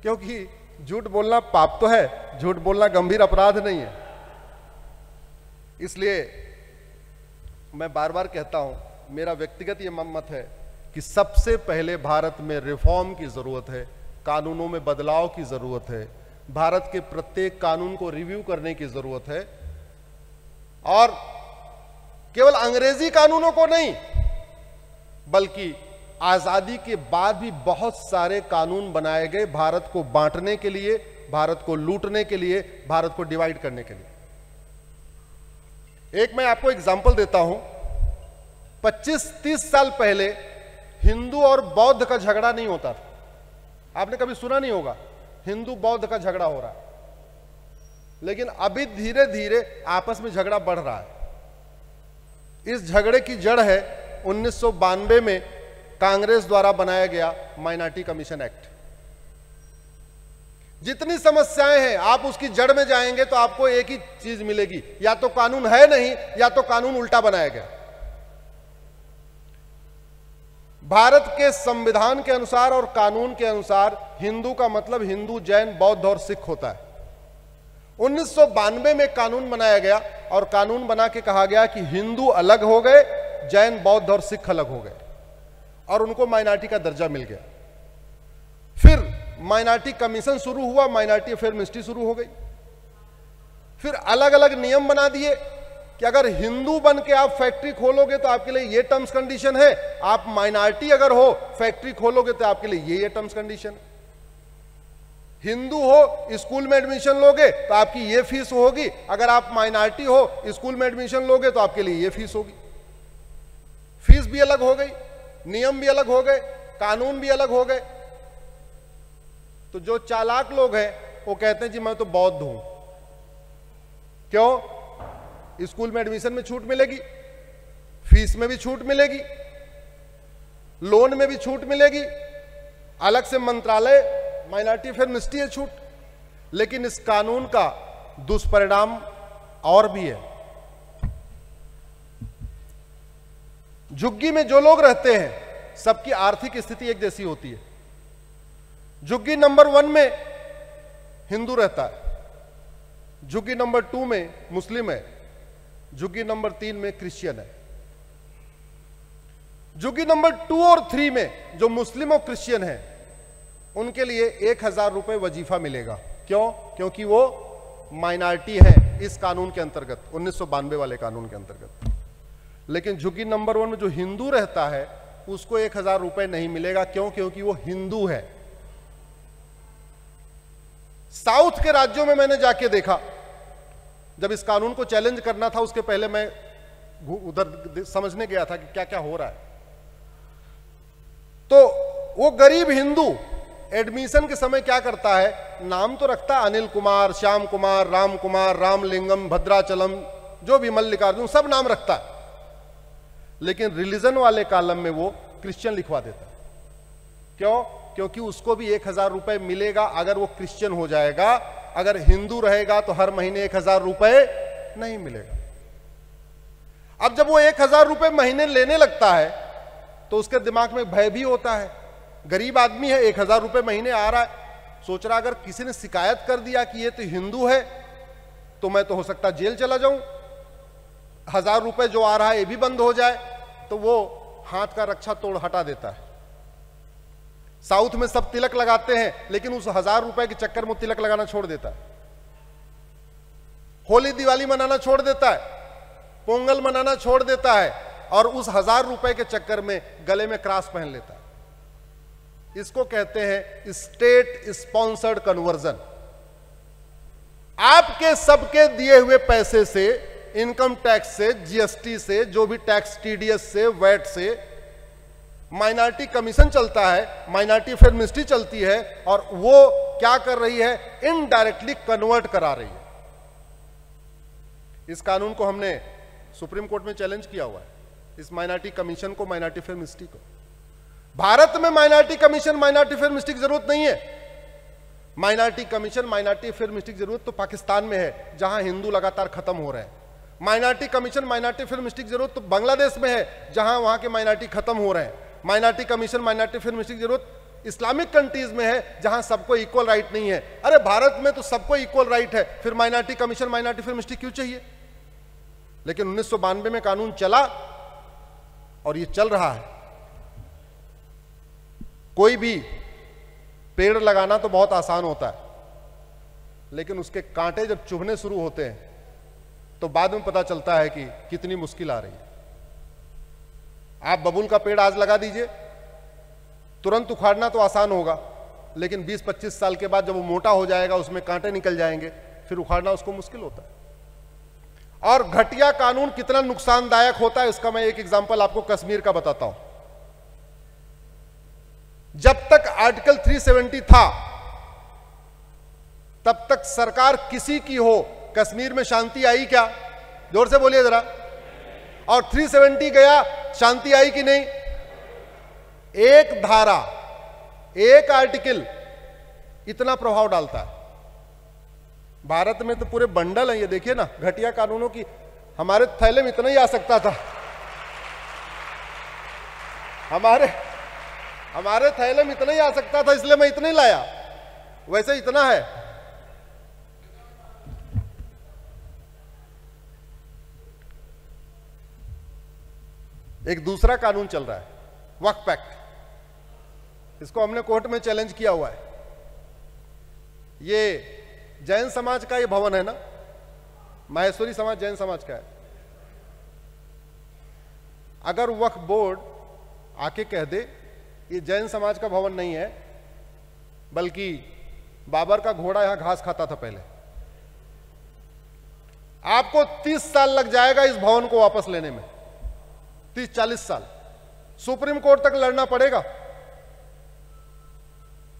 क्योंकि झूठ बोलना पाप तो है, झूठ बोलना गंभीर अपराध नहीं है। इसलिए मैं बार बार कहता हूं, मेरा व्यक्तिगत ये मत है कि सबसे पहले भारत में रिफॉर्म की जरूरत है, कानूनों में बदलाव की जरूरत है, भारत के प्रत्येक कानून को रिव्यू करने की जरूरत है, और केवल अंग्रेजी कानूनों को नहीं बल्कि आजादी के बाद भी बहुत सारे कानून बनाए गए भारत को बांटने के लिए, भारत को लूटने के लिए, भारत को डिवाइड करने के लिए। एक मैं आपको एग्जांपल देता हूं, 25-30 साल पहले हिंदू और बौद्ध का झगड़ा नहीं होता था। आपने कभी सुना नहीं होगा हिंदू बौद्ध का झगड़ा हो रहा है, लेकिन अभी धीरे धीरे आपस में झगड़ा बढ़ रहा है। इस झगड़े की जड़ है 1992 में कांग्रेस द्वारा बनाया गया माइनॉरिटी कमीशन एक्ट। जितनी समस्याएं हैं आप उसकी जड़ में जाएंगे तो आपको एक ही चीज मिलेगी, या तो कानून है नहीं या तो कानून उल्टा बनाया गया। भारत के संविधान के अनुसार और कानून के अनुसार हिंदू का मतलब हिंदू, जैन, बौद्ध और सिख होता है। 1992 में कानून बनाया गया और कानून बना के कहा गया कि हिंदू अलग हो गए, जैन, बौद्ध और सिख अलग हो गए और उनको माइनॉरिटी का दर्जा मिल गया। फिर माइनॉरिटी कमीशन शुरू हुआ, माइनॉरिटी अफेयर मिनिस्ट्री शुरू हो गई। फिर अलग अलग नियम बना दिए कि अगर हिंदू बन के आप फैक्ट्री खोलोगे तो आपके लिए ये टर्म्स कंडीशन है, आप माइनॉरिटी अगर हो फैक्ट्री खोलोगे तो आपके लिए ये टर्म्स कंडीशन है। हिंदू हो स्कूल में एडमिशन लोगे तो आपकी ये फीस होगी, अगर आप माइनॉरिटी हो स्कूल में एडमिशन लोगे तो आपके लिए ये फीस होगी। फीस भी अलग हो गई, नियम भी अलग हो गए, कानून भी अलग हो गए। तो जो चालाक लोग हैं वो कहते हैं जी मैं तो बौद्ध हूं। क्यों? स्कूल में एडमिशन में छूट मिलेगी, फीस में भी छूट मिलेगी, लोन में भी छूट मिलेगी, अलग से मंत्रालय माइनॉरिटी अफेयर मिनिस्ट्री है छूट। लेकिन इस कानून का दुष्परिणाम और भी है। झुग्गी में जो लोग रहते हैं सबकी आर्थिक स्थिति एक जैसी होती है। झुग्गी नंबर 1 में हिंदू रहता है, झुग्गी नंबर 2 में मुस्लिम है, झुग्गी नंबर 3 में क्रिश्चियन है। झुग्गी नंबर 2 और 3 में जो मुस्लिम और क्रिश्चियन है उनके लिए 1000 रुपए वजीफा मिलेगा। क्यों? क्योंकि वो माइनॉरिटी है इस कानून के अंतर्गत, 1992 वाले कानून के अंतर्गत। लेकिन झुग्गी नंबर 1 में जो हिंदू रहता है उसको 1000 रुपए नहीं मिलेगा। क्यों? क्योंकि वो हिंदू है। साउथ के राज्यों में मैंने जाके देखा, जब इस कानून को चैलेंज करना था उसके पहले मैं उधर समझने गया था कि क्या क्या हो रहा है। तो वो गरीब हिंदू एडमिशन के समय क्या करता है, नाम तो रखता है अनिल कुमार, श्याम कुमार, रामलिंगम, भद्राचलम, जो भी मल्लिकार्जुन, सब नाम रखता है। लेकिन रिलीजन वाले कॉलम में वो क्रिश्चियन लिखवा देता है। क्यों? क्योंकि उसको भी 1000 रुपए मिलेगा अगर वो क्रिश्चियन हो जाएगा। अगर हिंदू रहेगा तो हर महीने 1000 रुपए नहीं मिलेगा। अब जब वो 1000 रुपए महीने लेने लगता है तो उसके दिमाग में भय भी होता है। गरीब आदमी है, 1000 रुपए महीने आ रहा है, सोच रहा अगर किसी ने शिकायत कर दिया कि ये तो हिंदू है तो मैं तो हो सकता जेल चला जाऊं, 1000 रुपए जो आ रहा है ये भी बंद हो जाए। तो वो हाथ का रक्षा तोड़ हटा देता है। साउथ में सब तिलक लगाते हैं लेकिन उस 1000 रुपए के चक्कर में तिलक लगाना छोड़ देता है। होली दिवाली मनाना छोड़ देता है, पोंगल मनाना छोड़ देता है और उस 1000 रुपए के चक्कर में गले में क्रॉस पहन लेता है। इसको कहते हैं स्टेट स्पॉन्सर्ड कन्वर्जन। आपके सबके दिए हुए पैसे से, इनकम टैक्स से, जीएसटी से, जो भी टैक्स, टीडीएस से, वैट से माइनॉरिटी कमीशन चलता है, माइनॉरिटी अफेयर मिनिस्ट्री चलती है और वो क्या कर रही है, इनडायरेक्टली कन्वर्ट करा रही है। इस कानून को हमने सुप्रीम कोर्ट में चैलेंज किया हुआ है, इस माइनॉरिटी कमीशन को, माइनॉरिटी अफेयर मिनिस्ट्री को। भारत में minority commission, minority affair ministry की जरूरत नहीं है। Minority commission, minority affair ministry की जरूरत तो पाकिस्तान में है जहां हिंदू लगातार खत्म हो रहे हैं। Minority commission, minority affair ministry की जरूरत तो बांग्लादेश में है जहां वहां के माइनॉरिटी खत्म हो रहे हैं। Minority commission, minority affair ministry की जरूरत इस्लामिक कंट्रीज में है जहां सबको इक्वल राइट नहीं है। अरे भारत में तो सबको इक्वल राइट है, फिर minority commission, minority affair ministry क्यों चाहिए? लेकिन 1992 में कानून चला और ये चल रहा है। कोई भी पेड़ लगाना तो बहुत आसान होता है, लेकिन उसके कांटे जब चुभने शुरू होते हैं तो बाद में पता चलता है कि कितनी मुश्किल आ रही है। आप बबूल का पेड़ आज लगा दीजिए, तुरंत उखाड़ना तो आसान होगा, लेकिन 20-25 साल के बाद जब वो मोटा हो जाएगा, उसमें कांटे निकल जाएंगे, फिर उखाड़ना उसको मुश्किल होता है। और घटिया कानून कितना नुकसानदायक होता है इसका मैं एक एग्जांपल आपको कश्मीर का बताता हूं। जब तक आर्टिकल 370 था तब तक सरकार किसी की हो, कश्मीर में शांति आई क्या? जोर से बोलिए जरा। और 370 गया, शांति आई कि नहीं? एक धारा, एक आर्टिकल इतना प्रभाव डालता है। भारत में तो पूरे बंडल है, ये देखिए ना, घटिया कानूनों की। हमारे थैले में इतना ही आ सकता था, हमारे थैले में इतना ही आ सकता था, इसलिए मैं इतना ही लाया, वैसे इतना है। एक दूसरा कानून चल रहा है, वक्फ एक्ट। इसको हमने कोर्ट में चैलेंज किया हुआ है। ये जैन समाज का ये भवन है ना, माहेश्वरी समाज जैन समाज का है। अगर वक्फ बोर्ड आके कह दे ये जैन समाज का भवन नहीं है, बल्कि बाबर का घोड़ा यहां घास खाता था पहले, आपको 30 साल लग जाएगा इस भवन को वापस लेने में, 30-40 साल, सुप्रीम कोर्ट तक लड़ना पड़ेगा।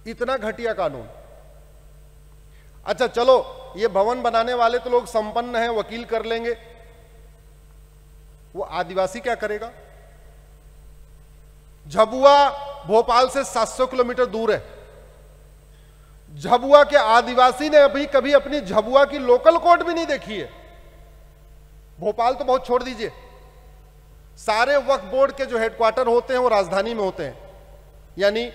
इतना घटिया कानून। अच्छा चलो, ये भवन बनाने वाले तो लोग संपन्न हैं, वकील कर लेंगे, वो आदिवासी क्या करेगा? झाबुआ भोपाल से 700 किलोमीटर दूर है। झाबुआ के आदिवासी ने अभी कभी अपनी झाबुआ की लोकल कोर्ट भी नहीं देखी है। भोपाल तो बहुत छोड़ दीजिए, सारे वक्फ बोर्ड के जो हेडक्वार्टर होते हैं वो राजधानी में होते हैं। यानी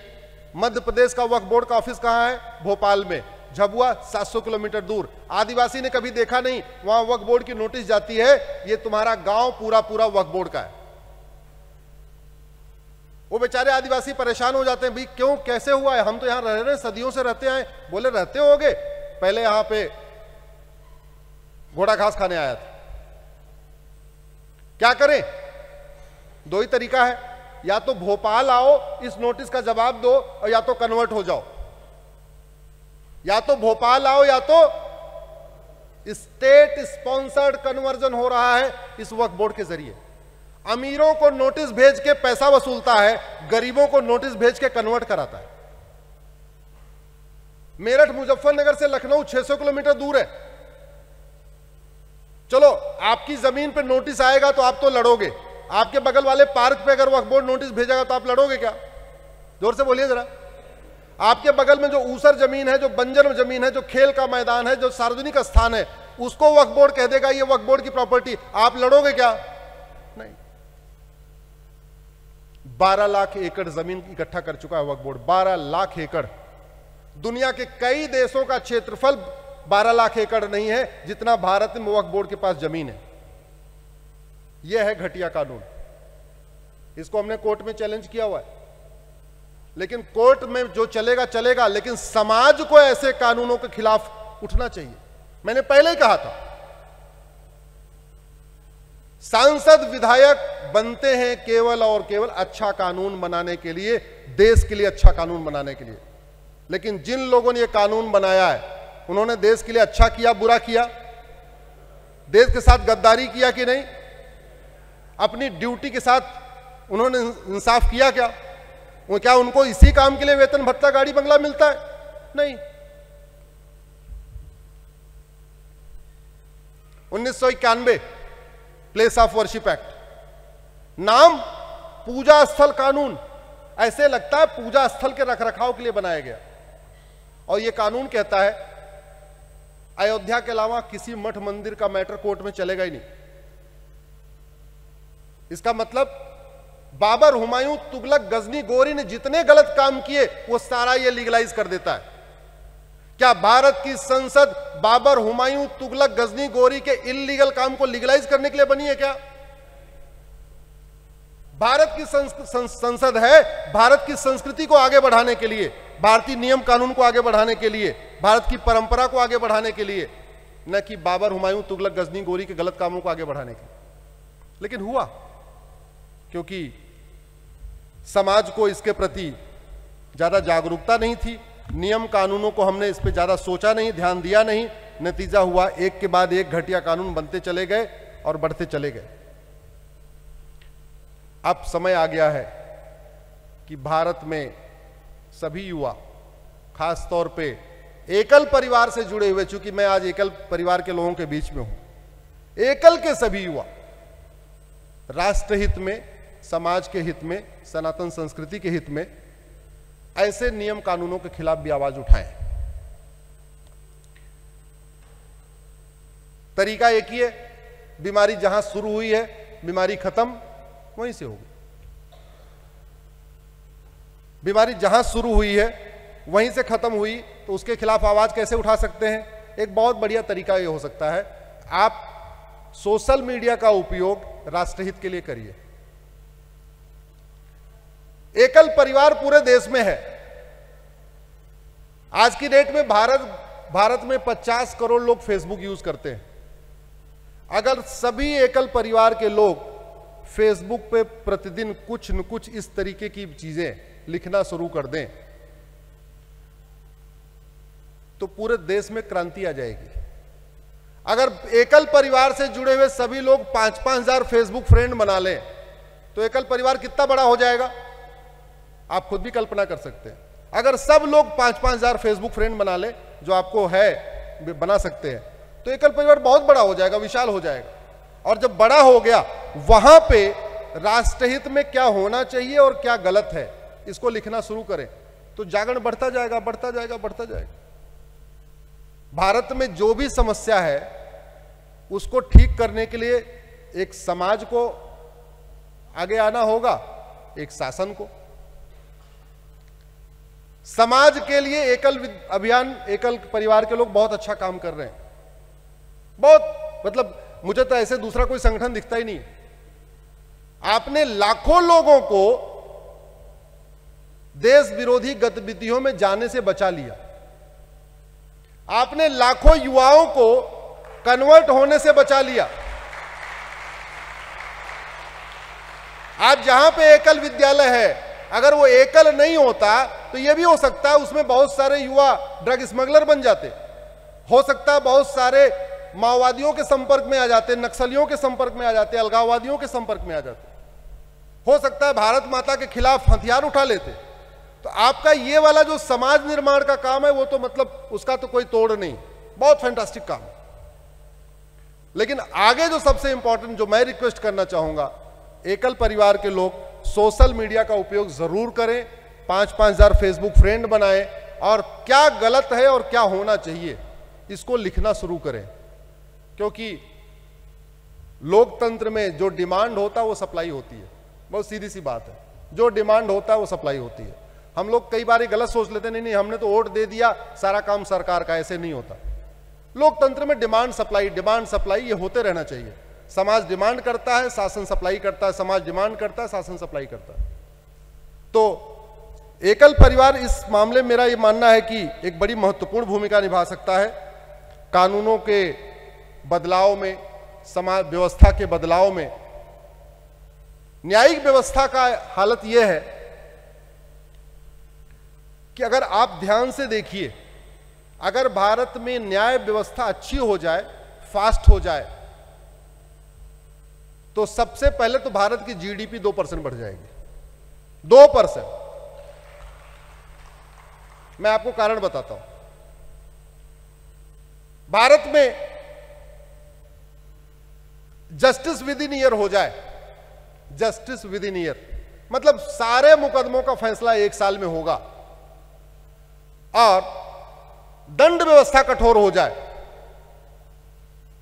मध्य प्रदेश का वक्फ बोर्ड का ऑफिस कहां है? भोपाल में। झाबुआ 700 किलोमीटर दूर। आदिवासी ने कभी देखा नहीं, वहां वक्फ बोर्ड की नोटिस जाती है, ये तुम्हारा गांव पूरा पूरा वक्फ बोर्ड का है। वो बेचारे आदिवासी परेशान हो जाते हैं, भाई क्यों, कैसे हुआ है, हम तो यहां रह रहे हैं, सदियों से रहते आए। बोले रहते होगे, पहले यहां पे घोड़ा घास खाने आया था। क्या करें? दो ही तरीका है, या तो भोपाल आओ, इस नोटिस का जवाब दो, और या तो कन्वर्ट हो जाओ। या तो भोपाल आओ, या तो स्टेट स्पॉन्सर्ड कन्वर्जन हो रहा है इस वक्फ बोर्ड के जरिए। अमीरों को नोटिस भेज के पैसा वसूलता है, गरीबों को नोटिस भेज के कन्वर्ट कराता है। मेरठ मुजफ्फरनगर से लखनऊ 600 किलोमीटर दूर है। चलो, आपकी जमीन पे नोटिस आएगा तो आप तो लड़ोगे, आपके बगल वाले पार्क पे अगर वक्फ बोर्ड नोटिस भेजेगा तो आप लड़ोगे क्या? जोर से बोलिए जरा। आपके बगल में जो ऊसर जमीन है, जो बंजर जमीन है, जो खेल का मैदान है, जो सार्वजनिक स्थान है, उसको वक्फ बोर्ड कह देगा ये वक्फ बोर्ड की प्रॉपर्टी, आप लड़ोगे क्या? नहीं। 12 लाख एकड़ जमीन इकट्ठा कर चुका है वक्फ बोर्ड। 12 लाख एकड़। दुनिया के कई देशों का क्षेत्रफल 12 लाख एकड़ नहीं है जितना भारत में वक्फ बोर्ड के पास जमीन है। यह है घटिया कानून। इसको हमने कोर्ट में चैलेंज किया हुआ है, लेकिन कोर्ट में जो चलेगा चलेगा, लेकिन समाज को ऐसे कानूनों के खिलाफ उठना चाहिए। मैंने पहले ही कहा था, सांसद विधायक बनते हैं केवल और केवल अच्छा कानून बनाने के लिए, देश के लिए अच्छा कानून बनाने के लिए। लेकिन जिन लोगों ने यह कानून बनाया है, उन्होंने देश के लिए अच्छा किया, बुरा किया? देश के साथ गद्दारी किया कि नहीं? अपनी ड्यूटी के साथ उन्होंने इंसाफ किया क्या? क्या उनको इसी काम के लिए वेतन भत्ता गाड़ी बंगला मिलता है? नहीं। 1991 प्लेस ऑफ वर्शिप एक्ट, नाम पूजा स्थल कानून। ऐसे लगता है पूजा स्थल के रखरखाव के लिए बनाया गया। और यह कानून कहता है अयोध्या के अलावा किसी मठ मंदिर का मैटर कोर्ट में चलेगा ही नहीं। इसका मतलब बाबर, हुमायूं, तुगलक, गजनी, गोरी ने जितने गलत काम किए वो सारा ये लीगलाइज कर देता है। क्या भारत की संसद बाबर, हुमायूं, तुगलक, गजनी, गोरी के इल्लीगल काम को लीगलाइज करने के लिए बनी है क्या? भारत की संसद है भारत की संस्कृति को आगे बढ़ाने के लिए, भारतीय नियम कानून को आगे बढ़ाने के लिए, भारत की परंपरा को आगे बढ़ाने के लिए, न कि बाबर, हुमायूं, तुगलक, गजनी, गोरी के गलत कामों को आगे बढ़ाने के लिए। लेकिन हुआ क्योंकि समाज को इसके प्रति ज्यादा जागरूकता नहीं थी, नियम कानूनों को हमने इस पर ज्यादा सोचा नहीं, ध्यान दिया नहीं। नतीजा हुआ एक के बाद एक घटिया कानून बनते चले गए और बढ़ते चले गए। अब समय आ गया है कि भारत में सभी युवा, खास तौर पे एकल परिवार से जुड़े हुए, चूंकि मैं आज एकल परिवार के लोगों के बीच में हूं, एकल के सभी युवा राष्ट्र हित में, समाज के हित में, सनातन संस्कृति के हित में ऐसे नियम कानूनों के खिलाफ भी आवाज उठाएं। तरीका एक ही है, बीमारी जहां शुरू हुई है बीमारी खत्म वहीं से होगी। बीमारी जहां शुरू हुई है वहीं से खत्म हुई, तो उसके खिलाफ आवाज कैसे उठा सकते हैं? एक बहुत बढ़िया तरीका ये हो सकता है, आप सोशल मीडिया का उपयोग राष्ट्रहित के लिए करिए। एकल परिवार पूरे देश में है। आज की डेट में भारत में 50 करोड़ लोग फेसबुक यूज करते हैं। अगर सभी एकल परिवार के लोग फेसबुक पे प्रतिदिन कुछ न कुछ इस तरीके की चीजें लिखना शुरू कर दें तो पूरे देश में क्रांति आ जाएगी। अगर एकल परिवार से जुड़े हुए सभी लोग 5-5 हजार फेसबुक फ्रेंड बना लें तो एकल परिवार कितना बड़ा हो जाएगा, आप खुद भी कल्पना कर सकते हैं। अगर सब लोग 5-5 हजार फेसबुक फ्रेंड बना लें, जो आपको है बना सकते हैं, तो एकल परिवार बहुत बड़ा हो जाएगा, विशाल हो जाएगा। और जब बड़ा हो गया, वहां पे राष्ट्रहित में क्या होना चाहिए और क्या गलत है, इसको लिखना शुरू करें तो जागरण बढ़ता जाएगा, बढ़ता जाएगा, बढ़ता जाएगा। भारत में जो भी समस्या है उसको ठीक करने के लिए एक समाज को आगे आना होगा, एक शासन को। समाज के लिए एकल अभियान, एकल परिवार के लोग बहुत अच्छा काम कर रहे हैं। बहुत, मतलब मुझे तो ऐसे दूसरा कोई संगठन दिखता ही नहीं। आपने लाखों लोगों को देश विरोधी गतिविधियों में जाने से बचा लिया। आपने लाखों युवाओं को कन्वर्ट होने से बचा लिया। आज जहां पे एकल विद्यालय है, अगर वो एकल नहीं होता तो यह भी हो सकता है उसमें बहुत सारे युवा ड्रग स्मगलर बन जाते, हो सकता है बहुत सारे माओवादियों के संपर्क में आ जाते, नक्सलियों के संपर्क में आ जाते, अलगाववादियों के संपर्क में आ जाते, हो सकता है भारत माता के खिलाफ हथियार उठा लेते। तो आपका ये वाला जो समाज निर्माण का काम है वो तो मतलब उसका तो कोई तोड़ नहीं, बहुत फैंटास्टिक काम है। लेकिन आगे जो सबसे इंपॉर्टेंट जो मैं रिक्वेस्ट करना चाहूंगा, एकल परिवार के लोग सोशल मीडिया का उपयोग जरूर करें, 5-5 हजार फेसबुक फ्रेंड बनाएं और क्या गलत है और क्या होना चाहिए इसको लिखना शुरू करें। क्योंकि लोकतंत्र में जो डिमांड होता है वो सप्लाई होती है, बहुत सीधी सी बात है। जो डिमांड होता है वो सप्लाई होती है। हम लोग कई बार गलत सोच लेते हैं, नहीं हमने तो वोट दे दिया, सारा काम सरकार का, ऐसे नहीं होता। लोकतंत्र में डिमांड सप्लाई ये होते रहना चाहिए। समाज डिमांड करता है, शासन सप्लाई करता है, समाज डिमांड करता है, शासन सप्लाई करता है। तो एकल परिवार इस मामले में मेरा ये मानना है कि एक बड़ी महत्वपूर्ण भूमिका निभा सकता है। कानूनों के बदलाव में, समाज व्यवस्था के बदलाव में, न्यायिक व्यवस्था का हालत यह है कि अगर आप ध्यान से देखिए, अगर भारत में न्याय व्यवस्था अच्छी हो जाए, फास्ट हो जाए, तो सबसे पहले तो भारत की जीडीपी 2% बढ़ जाएगी। 2%। मैं आपको कारण बताता हूं। भारत में जस्टिस विद इन ईयर हो जाए, जस्टिस विद इन ईयर मतलब सारे मुकदमों का फैसला 1 साल में होगा और दंड व्यवस्था कठोर हो जाए।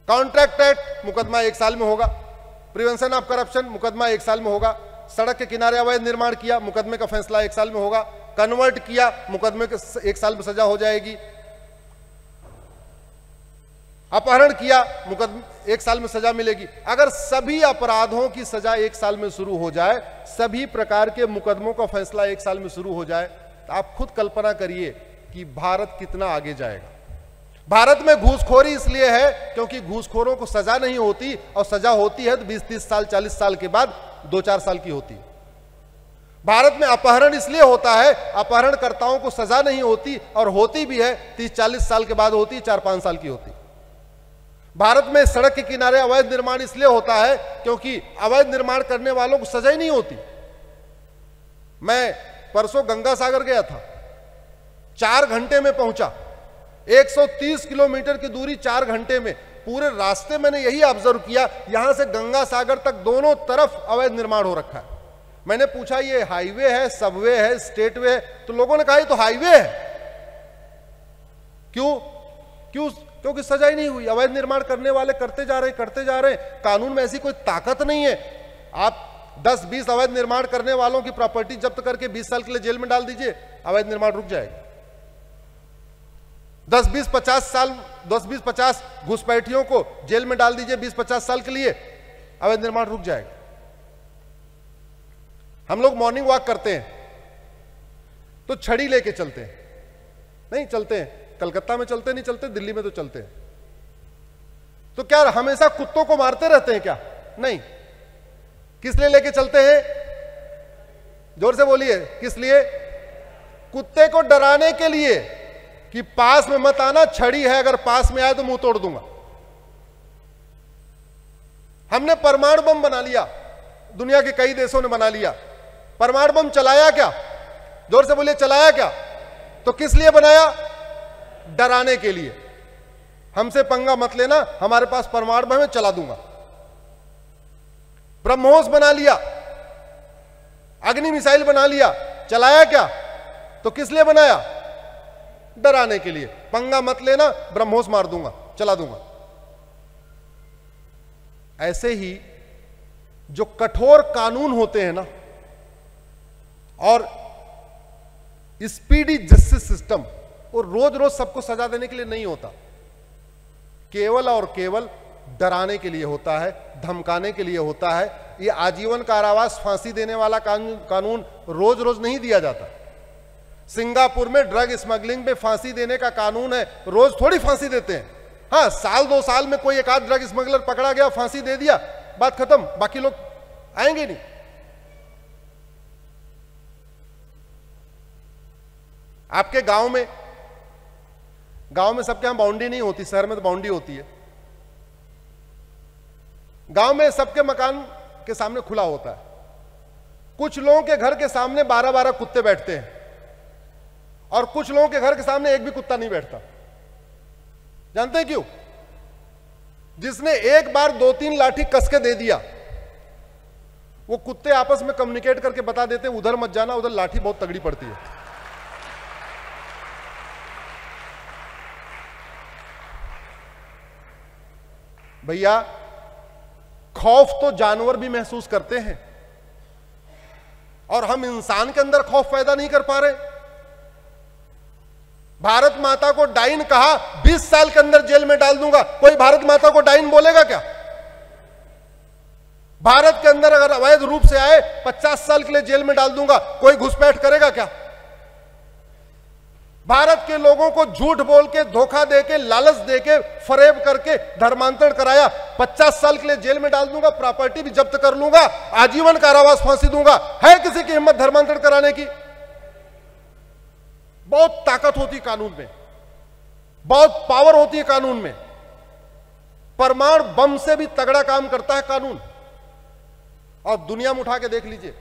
कॉन्ट्रैक्ट एक्ट मुकदमा 1 साल में होगा, प्रिवेंशन ऑफ करप्शन मुकदमा 1 साल में होगा, सड़क के किनारे अवैध निर्माण किया मुकदमे का फैसला 1 साल में होगा, कन्वर्ट किया मुकदमे के 1 साल में सजा हो जाएगी, अपहरण किया मुकदमे 1 साल में सजा मिलेगी। अगर सभी अपराधों की सजा 1 साल में शुरू हो जाए, सभी प्रकार के मुकदमों का फैसला 1 साल में शुरू हो जाए, तो आप खुद कल्पना करिए कि भारत कितना आगे जाएगा। भारत में घूसखोरी इसलिए है क्योंकि घूसखोरों को सजा नहीं होती, और सजा होती है तो 20-30 साल 40 साल के बाद 2-4 साल की होती है। भारत में अपहरण इसलिए होता है, अपहरणकर्ताओं को सजा नहीं होती, और होती भी है 30-40 साल के बाद होती, 4-5 साल की होती। भारत में सड़क के किनारे अवैध निर्माण इसलिए होता है क्योंकि अवैध निर्माण करने वालों को सजा ही नहीं होती। मैं परसों गंगा सागर गया था, 4 घंटे में पहुंचा, 130 किलोमीटर की दूरी 4 घंटे में। पूरे रास्ते मैंने यही ऑब्जर्व किया, यहां से गंगा सागर तक दोनों तरफ अवैध निर्माण हो रखा है। मैंने पूछा ये हाईवे है, सबवे है, स्टेट वे है? तो लोगों ने कहा ये तो हाईवे है। क्यों? क्योंकि सजा ही नहीं हुई। अवैध निर्माण करने वाले करते जा रहे हैं। कानून में ऐसी कोई ताकत नहीं है। आप 10-20 अवैध निर्माण करने वालों की प्रॉपर्टी जब्त करके 20 साल के लिए जेल में डाल दीजिए, अवैध निर्माण रुक जाएगा। 10-20-50 घुसपैठियों को जेल में डाल दीजिए 20-50 साल के लिए, अवैध निर्माण रुक जाएगा। हम लोग मॉर्निंग वॉक करते हैं तो छड़ी लेके चलते हैं, नहीं चलते हैं, कलकत्ता में चलते नहीं चलते, दिल्ली में तो चलते हैं। तो क्या हमेशा कुत्तों को मारते रहते हैं क्या? नहीं। किस लिए लेके चलते हैं? जोर से बोलिए, किस लिए? कुत्ते को डराने के लिए कि पास में मत आना, छड़ी है, अगर पास में आए तो मुंह तोड़ दूंगा। हमने परमाणु बम बना लिया, दुनिया के कई देशों ने बना लिया। परमाणु बम चलाया क्या? जोर से बोलिए, चलाया क्या? तो किस लिए बनाया? डराने के लिए। हमसे पंगा मत लेना, हमारे पास परमाणु बम है, चला दूंगा। ब्रह्मोस बना लिया, अग्नि मिसाइल बना लिया, चलाया क्या? तो किस लिए बनाया? डराने के लिए। पंगा मत लेना, ब्रह्मोस मार दूंगा, चला दूंगा। ऐसे ही जो कठोर कानून होते हैं ना, और स्पीडी जस्टिस सिस्टम, वो रोज रोज सबको सजा देने के लिए नहीं होता, केवल और केवल डराने के लिए होता है, धमकाने के लिए होता है। ये आजीवन कारावास, फांसी देने वाला कानून रोज रोज नहीं दिया जाता। सिंगापुर में ड्रग स्मगलिंग में फांसी देने का कानून है, रोज थोड़ी फांसी देते हैं। हाँ, साल 2 साल में कोई एक आध ड्रग स्मगलर पकड़ा गया, फांसी दे दिया, बात खत्म, बाकी लोग आएंगे नहीं। आपके गांव में सबके यहां बाउंड्री नहीं होती, शहर में तो बाउंड्री होती है। गांव में सबके मकान के सामने खुला होता है। कुछ लोगों के घर के सामने 12-12 कुत्ते बैठते हैं, और कुछ लोगों के घर के सामने एक भी कुत्ता नहीं बैठता। जानते हैं क्यों? जिसने एक बार 2-3 लाठी कस के दे दिया, वो कुत्ते आपस में कम्युनिकेट करके बता देते हैं उधर मत जाना, उधर लाठी बहुत तगड़ी पड़ती है। भैया, खौफ तो जानवर भी महसूस करते हैं, और हम इंसान के अंदर खौफ पैदा नहीं कर पा रहे। भारत माता को डाइन कहा, 20 साल के अंदर जेल में डाल दूंगा, कोई भारत माता को डाइन बोलेगा क्या? भारत के अंदर अगर अवैध रूप से आए 50 साल के लिए जेल में डाल दूंगा, कोई घुसपैठ करेगा क्या? भारत के लोगों को झूठ बोल के, धोखा देके, लालच देके, फरेब करके धर्मांतरण कराया, 50 साल के लिए जेल में डाल दूंगा, प्रॉपर्टी भी जब्त कर लूंगा, आजीवन कारावास, फांसी दूंगा। है किसी की हिम्मत धर्मांतरण कराने की? बहुत ताकत होती है कानून में, बहुत पावर होती है कानून में। परमाणु बम से भी तगड़ा काम करता है कानून। और दुनिया में उठा के देख लीजिए,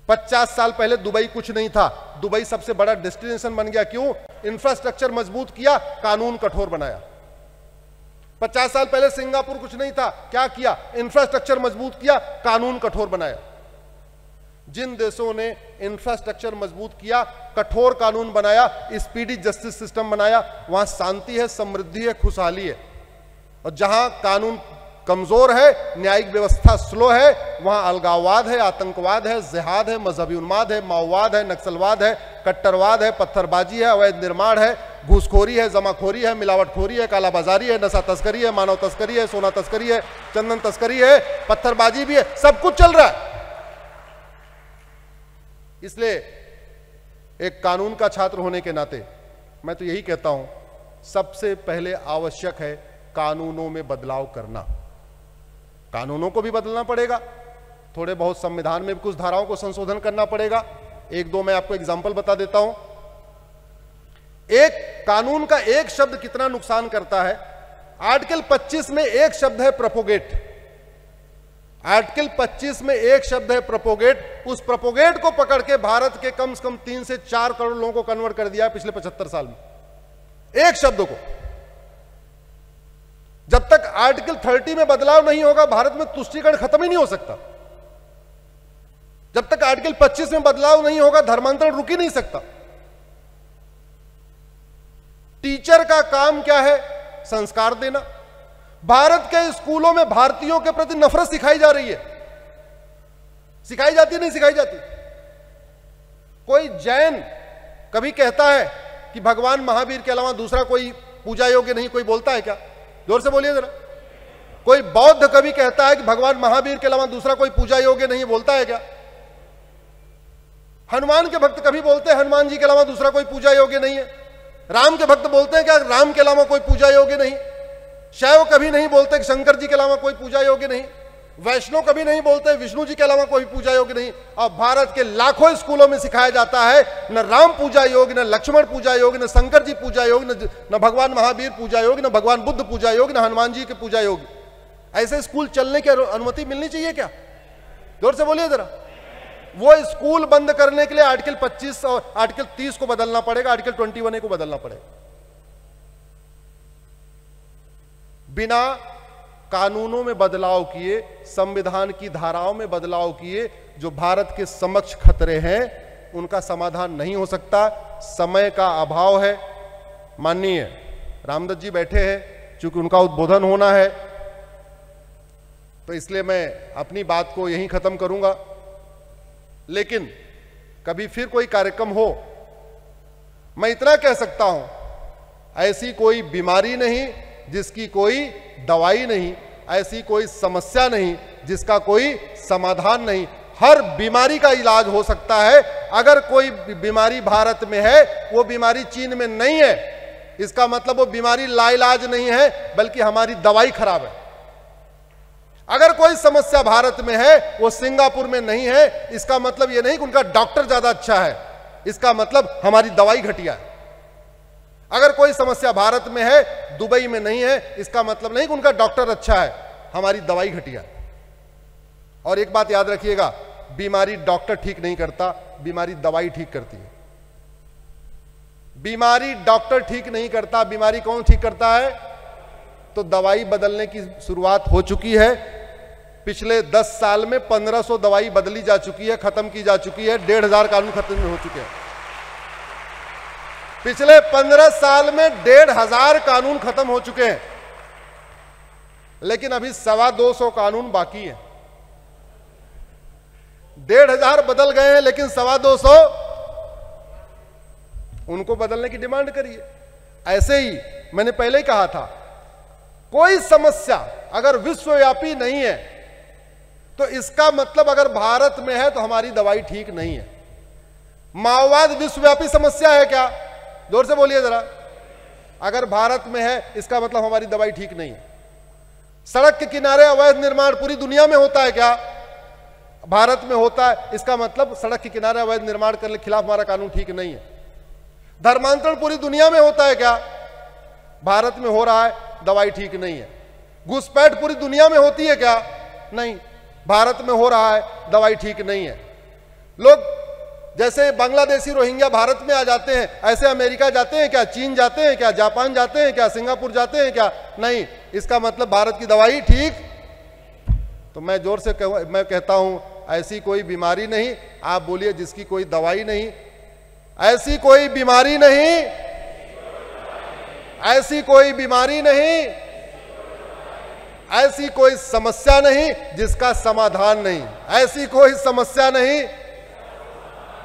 50 साल पहले दुबई कुछ नहीं था, दुबई सबसे बड़ा डेस्टिनेशन बन गया। क्यों? इंफ्रास्ट्रक्चर मजबूत किया, कानून कठोर बनाया। 50 साल पहले सिंगापुर कुछ नहीं था, क्या किया? इंफ्रास्ट्रक्चर मजबूत किया, कानून कठोर बनाया। जिन देशों ने इंफ्रास्ट्रक्चर मजबूत किया, कठोर कानून बनाया, स्पीडी जस्टिस सिस्टम बनाया, वहां शांति है, समृद्धि है, खुशहाली है। और जहां कानून कमजोर है, न्यायिक व्यवस्था स्लो है, वहां अलगाववाद है, आतंकवाद है, जिहाद है, मजहबी उन्माद है, माओवाद है, नक्सलवाद है, कट्टरवाद है, पत्थरबाजी है, अवैध निर्माण है, घूसखोरी है, जमाखोरी है, मिलावटखोरी है, कालाबाजारी है, नशा तस्करी है, मानव तस्करी है, सोना तस्करी है, चंदन तस्करी है, पत्थरबाजी भी है, सब कुछ चल रहा है। इसलिए एक कानून का छात्र होने के नाते मैं तो यही कहता हूं, सबसे पहले आवश्यक है कानूनों में बदलाव करना। कानूनों को भी बदलना पड़ेगा, थोड़े बहुत संविधान में भी कुछ धाराओं को संशोधन करना पड़ेगा। 1-2 मैं आपको एग्जांपल बता देता हूं। एक कानून का एक शब्द कितना नुकसान करता है। आर्टिकल 25 में एक शब्द है प्रोपोगेट। आर्टिकल 25 में एक शब्द है प्रोपोगेट। उस प्रोपोगेट को पकड़ के भारत के कम से कम 3 से 4 करोड़ लोगों को कन्वर्ट कर दिया पिछले 75 साल में, एक शब्द को। जब तक आर्टिकल 30 में बदलाव नहीं होगा, भारत में तुष्टीकरण खत्म ही नहीं हो सकता। जब तक आर्टिकल 25 में बदलाव नहीं होगा, धर्मांतरण रुक ही नहीं सकता। टीचर का काम क्या है? संस्कार देना। भारत के स्कूलों में भारतीयों के प्रति नफरत सिखाई जा रही है। सिखाई जाती नहीं सिखाई जाती? कोई जैन कभी कहता है कि भगवान महावीर के अलावा दूसरा कोई पूजा योग्य नहीं, कोई बोलता है क्या? जोर से बोलिए जरा। कोई बौद्ध कभी कहता है कि भगवान महावीर के अलावा दूसरा कोई पूजा योग्य नहीं, बोलता है क्या? हनुमान के भक्त कभी बोलते हैं हनुमान जी के अलावा दूसरा कोई पूजा योग्य नहीं है? राम के भक्त बोलते हैं क्या राम के अलावा कोई पूजा योग्य नहीं? शैव कभी नहीं बोलते कि शंकर जी के अलावा कोई पूजा योग्य नहीं? वैष्णव कभी नहीं बोलते विष्णु जी के अलावा कोई पूजा योग्य नहीं? और भारत के लाखों स्कूलों में सिखाया जाता है न राम पूजा योग्य, न लक्ष्मण पूजा योग्य, न शंकर जी पूजा योग्य, न भगवान महावीर पूजा योग्य, न भगवान बुद्ध पूजा योग्य, न हनुमान जी के पूजा योग्य। ऐसे स्कूल चलने की अनुमति मिलनी चाहिए क्या? जोर से बोलिए जरा। वो स्कूल बंद करने के लिए आर्टिकल 25 और आर्टिकल 30 को बदलना पड़ेगा, आर्टिकल 21A को बदलना पड़ेगा। बिना कानूनों में बदलाव किए, संविधान की धाराओं में बदलाव किए, जो भारत के समक्ष खतरे हैं उनका समाधान नहीं हो सकता। समय का अभाव है। माननीय रामदत्त जी बैठे हैं, चूंकि उनका उद्बोधन होना है तो इसलिए मैं अपनी बात को यहीं खत्म करूंगा। लेकिन कभी फिर कोई कार्यक्रम हो, मैं इतना कह सकता हूं, ऐसी कोई बीमारी नहीं जिसकी कोई दवाई नहीं, ऐसी कोई समस्या नहीं जिसका कोई समाधान नहीं। हर बीमारी का इलाज हो सकता है। अगर कोई बीमारी भारत में है, वो बीमारी चीन में नहीं है, इसका मतलब वो बीमारी लाइलाज नहीं है, बल्कि हमारी दवाई खराब है। अगर कोई समस्या भारत में है, वो सिंगापुर में नहीं है, इसका मतलब ये नहीं कि उनका डॉक्टर ज्यादा अच्छा है, इसका मतलब हमारी दवाई घटिया है। अगर कोई समस्या भारत में है, दुबई में नहीं है, इसका मतलब नहीं कि उनका डॉक्टर अच्छा है, हमारी दवाई घटिया है। और एक बात याद रखिएगा, बीमारी डॉक्टर ठीक नहीं करता, बीमारी दवाई ठीक करती है। बीमारी डॉक्टर ठीक नहीं करता, बीमारी कौन ठीक करता है? तो दवाई बदलने की शुरुआत हो चुकी है। पिछले 10 साल में 1500 दवाई बदली जा चुकी है, खत्म की जा चुकी है। 1500 कानून खत्म हो चुके हैं। पिछले 15 साल में 1500 कानून खत्म हो चुके हैं, लेकिन अभी 225 कानून बाकी हैं। 1500 बदल गए हैं, लेकिन 225 उनको बदलने की डिमांड करिए। ऐसे ही मैंने पहले ही कहा था, कोई समस्या अगर विश्वव्यापी नहीं है तो इसका मतलब अगर भारत में है तो हमारी दवाई ठीक नहीं है। माओवाद विश्वव्यापी समस्या है क्या? जोर से बोलिए जरा। अगर भारत में है, इसका मतलब हमारी दवाई ठीक नहीं है। सड़क के किनारे अवैध निर्माण पूरी दुनिया में होता है क्या? भारत में होता है, इसका मतलब सड़क के किनारे अवैध निर्माण करने के खिलाफ हमारा कानून ठीक नहीं है। धर्मांतरण पूरी दुनिया में होता है क्या? भारत में हो रहा है, दवाई ठीक नहीं है। घुसपैठ पूरी दुनिया में होती है क्या? नहीं, भारत में हो रहा है, दवाई ठीक नहीं है। लोग जैसे बांग्लादेशी रोहिंग्या भारत में आ जाते हैं, ऐसे अमेरिका जाते हैं क्या? चीन जाते हैं क्या? जापान जाते हैं क्या? सिंगापुर जाते हैं क्या? नहीं, इसका मतलब भारत की दवाई ठीक। तो मैं जोर से मैं कहता हूं, ऐसी कोई बीमारी नहीं, आप बोलिए जिसकी कोई दवाई नहीं। ऐसी कोई बीमारी नहीं, ऐसी कोई बीमारी नहीं, ऐसी कोई समस्या नहीं जिसका समाधान नहीं, ऐसी कोई समस्या नहीं।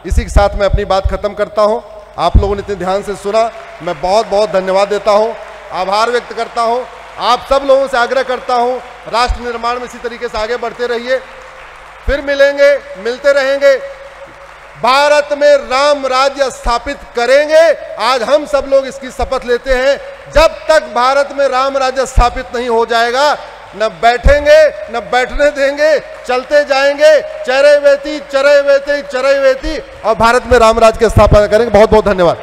इसी के साथ मैं अपनी बात खत्म करता हूं। आप लोगों ने इतने ध्यान से सुना, मैं बहुत बहुत धन्यवाद देता हूं, आभार व्यक्त करता हूं। आप सब लोगों से आग्रह करता हूं, राष्ट्र निर्माण में इसी तरीके से आगे बढ़ते रहिए। फिर मिलेंगे, मिलते रहेंगे। भारत में राम राज्य स्थापित करेंगे। आज हम सब लोग इसकी शपथ लेते हैं। जब तक भारत में राम राज्य स्थापित नहीं हो जाएगा, न बैठेंगे न बैठने देंगे, चलते जाएंगे, चरैवेति चरैवेति चरैवेति, और भारत में राम राज्य की स्थापना करेंगे। बहुत बहुत धन्यवाद।